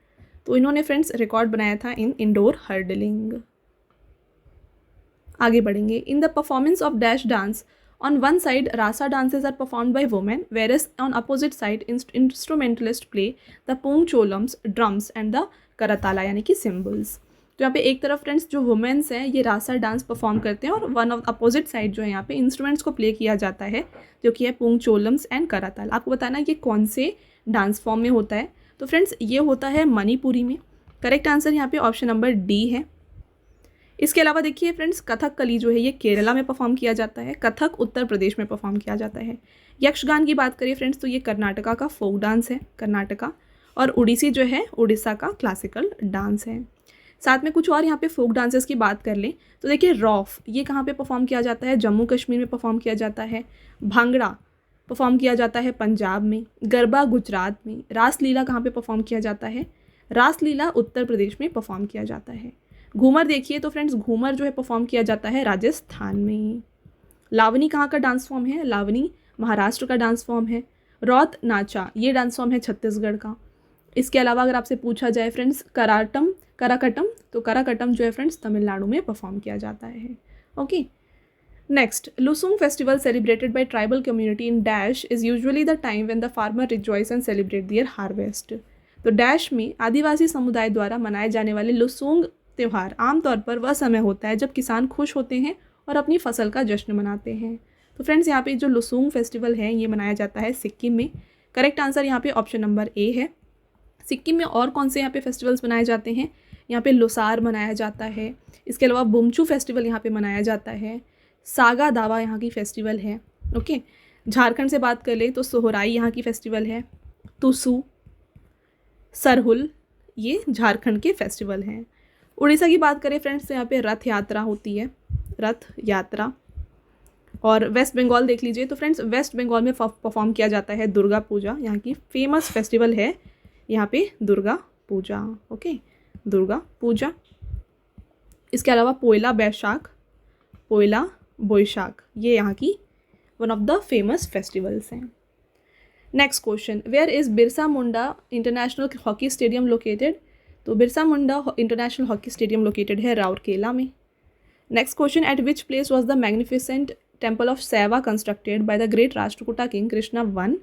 तो इन्होंने फ्रेंड्स रिकॉर्ड बनाया था इन इंडोर हर्डलिंग। आगे बढ़ेंगे। In the performance of dash dance on one side Rasa dances are performed by women, whereas on opposite side instrumentalist play the pungcholoms, drums and the kartala यानी कि symbols. तो यहाँ पे एक तरफ फ्रेंड्स जो वुमेन्स हैं ये रासा डांस परफॉर्म करते हैं, और वन ऑफ अपोजिट साइड जो है यहाँ पे इंस्ट्रूमेंट्स को प्ले किया जाता है जो कि है पूंगचोलम्स एंड कराताल। आपको बताना है ये कौन से डांस फॉर्म में होता है? तो फ्रेंड्स ये होता है मणिपुरी में। करेक्ट आंसर यहाँ पे ऑप्शन नंबर डी है। इसके अलावा देखिए फ्रेंड्स कथकली जो है ये केरला में परफॉर्म किया जाता है, कथक उत्तर प्रदेश में परफॉर्म किया जाता है। यक्षगान की बात करिए फ्रेंड्स तो ये कर्नाटका का फोक डांस है, कर्नाटका, और उड़ीसी जो है उड़ीसा का क्लासिकल डांस है। साथ में कुछ और यहाँ पे फोक डांसेस की बात कर लें तो देखिए रॉफ ये कहाँ पे परफॉर्म किया जाता है? जम्मू कश्मीर में परफॉर्म किया जाता है। भांगड़ा परफॉर्म किया जाता है पंजाब में। गरबा गुजरात में। रासलीला कहाँ पे परफॉर्म किया जाता है? रासलीला उत्तर प्रदेश में परफॉर्म किया जाता है। घूमर देखिए तो फ्रेंड्स घूमर जो है परफॉर्म किया जाता है राजस्थान में। लावनी कहाँ का डांस फॉर्म है? लावनी महाराष्ट्र का डांस फॉर्म है। रौत नाचा ये डांस फॉर्म है छत्तीसगढ़ का। इसके अलावा अगर आपसे पूछा जाए फ्रेंड्स कराकटम तो कराकटम जो है फ्रेंड्स तमिलनाडु में परफॉर्म किया जाता है। Okay, next, Losoong festival celebrated by tribal community in dash is usually the time when the farmer rejoice and celebrate their harvest. तो डैश में आदिवासी समुदाय द्वारा मनाए जाने वाले लुसुंग त्यौहार आमतौर पर वह समय होता है जब किसान खुश होते हैं और अपनी फसल का जश्न मनाते हैं। तो फ्रेंड्स यहाँ पे जो लुसुंग फेस्टिवल है ये मनाया जाता है सिक्किम में। करेक्ट आंसर यहाँ पे ऑप्शन नंबर ए है। सिक्किम में और कौन से यहाँ पे फेस्टिवल्स मनाए जाते हैं? यहाँ पे लोसार मनाया जाता है। इसके अलावा बुमचू फेस्टिवल यहाँ पे मनाया जाता है। सागा दावा यहाँ की फेस्टिवल है। ओके, झारखंड से बात कर ले तो सोहराई यहाँ की फेस्टिवल है। तुसु, सरहुल ये झारखंड के फेस्टिवल हैं। उड़ीसा की बात करें फ्रेंड्स तो यहाँ पे रथ यात्रा होती है, रथ यात्रा। और वेस्ट बंगाल देख लीजिए तो फ्रेंड्स वेस्ट बंगाल में परफॉर्म किया जाता है दुर्गा पूजा, यहाँ की फेमस फेस्टिवल है यहाँ पे दुर्गा पूजा। ओके, दुर्गा पूजा। इसके अलावा पोयला बोईशाख ये यहाँ की one of the famous festivals हैं। Next question, where is Birsa Munda international hockey stadium located. तो Birsa Munda international hockey stadium located है राउरकेला में। Next question, at which place was the magnificent temple of Saiva constructed by the great Rashtrakuta king Krishna one.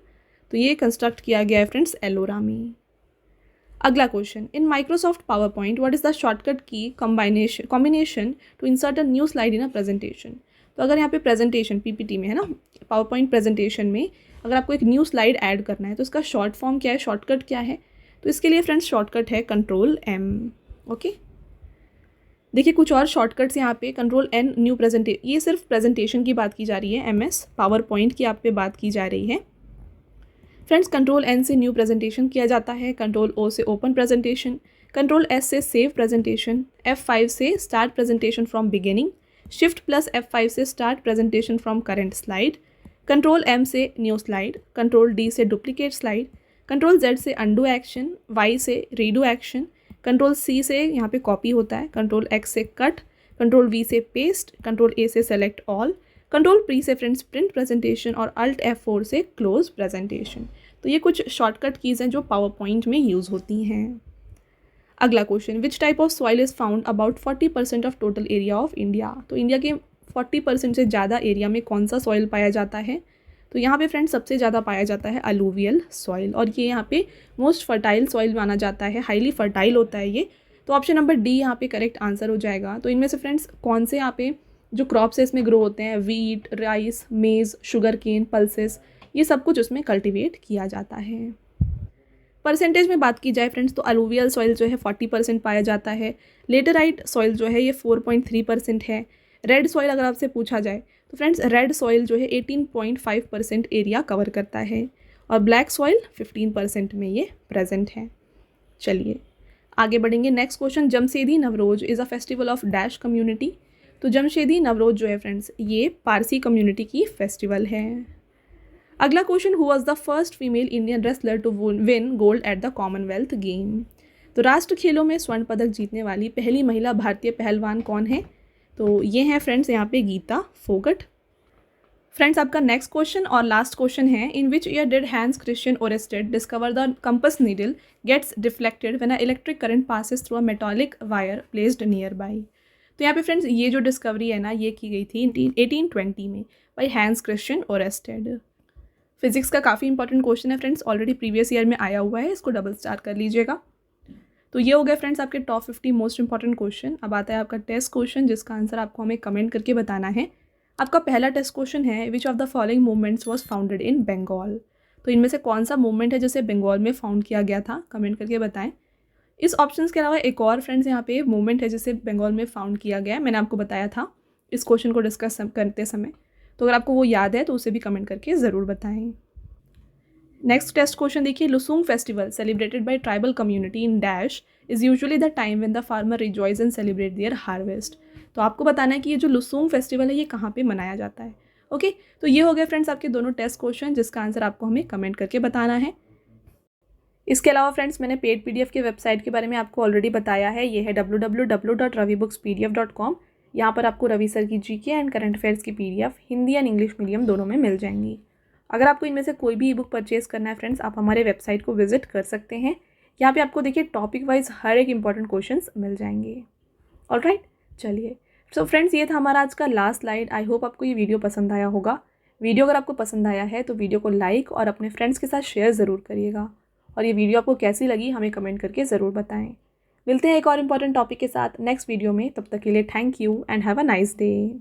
तो ये construct किया गया है friends Ellora में। अगला question, in Microsoft PowerPoint what is the shortcut key combination to insert a new slide in a presentation. तो अगर यहाँ पे प्रेजेंटेशन पीपीटी में है ना, पावर पॉइंट प्रेजेंटेशन में अगर आपको एक न्यू स्लाइड ऐड करना है तो इसका शॉर्ट फॉर्म क्या है, शॉर्टकट क्या है। तो इसके लिए फ्रेंड्स शॉर्टकट है Ctrl+M। ओके, देखिए कुछ और शॉर्टकट्स यहाँ पे Ctrl+N न्यू प्रेजेंटेशन, ये सिर्फ प्रेजेंटेशन की बात की जा रही है, MS पावर पॉइंट की आप पे बात की जा रही है फ्रेंड्स। Ctrl+N से न्यू प्रेजेंटेशन किया जाता है, Ctrl+O से ओपन प्रेजेंटेशन, Ctrl+S से सेव प्रेजेंटेशन, F5 से start presentation from beginning, Shift+F5 से start presentation from current slide, Ctrl+M से न्यू स्लाइड, Ctrl+D से डुप्लीकेट स्लाइड, Ctrl+Z से अंडू एक्शन, Y से रीडू एक्शन, Ctrl+C से यहाँ पे कॉपी होता है, Ctrl+X से कट, Ctrl+V से पेस्ट, Ctrl+A से सेलेक्ट ऑल, Ctrl+P से फ्रेंड्स प्रिंट प्रेजेंटेशन और Alt+F4 से क्लोज प्रेजेंटेशन। तो ये कुछ शॉर्टकट कीज़ हैं जो पावर पॉइंट में यूज़ होती हैं। अगला question, which type of soil is found about 40% of total area of India. तो इंडिया के 40% से ज़्यादा एरिया में कौन सा सॉइल पाया जाता है। तो यहाँ पे फ्रेंड्स सबसे ज़्यादा पाया जाता है अलूवियल सॉइल, और ये यहाँ पे मोस्ट फर्टाइल सॉइल माना जाता है, हाईली फर्टाइल होता है ये। तो ऑप्शन नंबर डी यहाँ पे करेक्ट आंसर हो जाएगा। तो इनमें से फ्रेंड्स कौन से यहाँ पे जो क्रॉप्स है इसमें ग्रो होते हैं, वीट, राइस, मेज़, शुगर केन, पल्सेस, ये सब कुछ उसमें कल्टिवेट किया जाता है। परसेंटेज में बात की जाए फ्रेंड्स तो अलूवियल सॉइल जो है 40% पाया जाता है, लेटराइट सॉइल जो है ये 4.3% है, रेड सॉइल अगर आपसे पूछा जाए तो फ्रेंड्स रेड सॉइल जो है 18.5% एरिया कवर करता है, और ब्लैक सॉइल 15% में ये प्रेजेंट है। चलिए आगे बढ़ेंगे। Next question, Jamshedi Navroz is a festival of dash community. तो जमशेदी नवरोज जो है फ्रेंड्स ये पारसी कम्युनिटी की फेस्टिवल है। अगला question, who was the first female Indian wrestler to win gold at the Commonwealth game. तो राष्ट्र खेलों में स्वर्ण पदक जीतने वाली पहली महिला भारतीय पहलवान कौन है। तो ये हैं फ्रेंड्स यहाँ पे गीता फोगट। फ्रेंड्स आपका नेक्स्ट क्वेश्चन और लास्ट क्वेश्चन है, in which year did Hans Christian Oersted discover the compass needle gets deflected when a electric current passes through a metallic wire placed nearby. तो यहाँ पे friends ये जो discovery है ना ये की गई थी 1820 में by hence Christian Oersted. Physics का काफ़ी इंपॉर्टेंट क्वेश्चन है फ्रेंड्स, ऑलरेडी प्रीवियस ईयर में आया हुआ है, इसको डबल स्टार कर लीजिएगा। तो ये हो गया फ्रेंड्स आपके टॉप 50 मोस्ट इंपॉर्टेंट क्वेश्चन। अब आता है आपका टेस्ट क्वेश्चन जिसका आंसर आपको हमें कमेंट करके बताना है। आपका पहला टेस्ट क्वेश्चन है, which of the following movements was founded in Bengal. तो इनमें से कौन सा मूवमेंट है जिसे बंगाल में फाउंड किया गया था, कमेंट करके बताएं। इस ऑप्शंस के अलावा एक और फ्रेंड्स यहाँ पे मूवमेंट है जिसे बंगाल में फाउंड किया गया है, मैंने आपको बताया था इस क्वेश्चन को डिस्कस करते समय। तो अगर आपको वो याद है तो उसे भी कमेंट करके ज़रूर बताएं। नेक्स्ट टेस्ट क्वेश्चन देखिए, Losoong festival celebrated by tribal community in dash is usually the time when the farmer rejoice and celebrate their harvest. तो आपको बताना है कि ये जो लुसूंग फेस्टिवल है ये कहाँ पे मनाया जाता है। ओके, तो ये हो गए फ्रेंड्स आपके दोनों टेस्ट क्वेश्चन जिसका आंसर आपको हमें कमेंट करके बताना है। इसके अलावा फ्रेंड्स मैंने पेड PDF के वेबसाइट के बारे में आपको ऑलरेडी बताया है, ये है www.ravibookspdf.com। यहाँ पर आपको रवि सर की GK एंड करंट अफेयर्स की PDF Hindi and English medium दोनों में मिल जाएंगी। अगर आपको इनमें से कोई भी ई बुक परचेज़ करना है फ्रेंड्स, आप हमारे वेबसाइट को विजिट कर सकते हैं। यहाँ पे आपको देखिए टॉपिक वाइज हर एक इंपॉर्टेंट क्वेश्चंस मिल जाएंगे। ऑलराइट, चलिए सो फ्रेंड्स ये था हमारा आज का लास्ट स्लाइड। आई होप आपको ये वीडियो पसंद आया होगा। वीडियो अगर आपको पसंद आया है तो वीडियो को लाइक और अपने फ्रेंड्स के साथ शेयर ज़रूर करिएगा, और ये वीडियो आपको कैसी लगी हमें कमेंट करके ज़रूर बताएं। मिलते हैं एक और इम्पॉर्टेंट टॉपिक के साथ नेक्स्ट वीडियो में, तब तक के लिए thank you and have a nice day.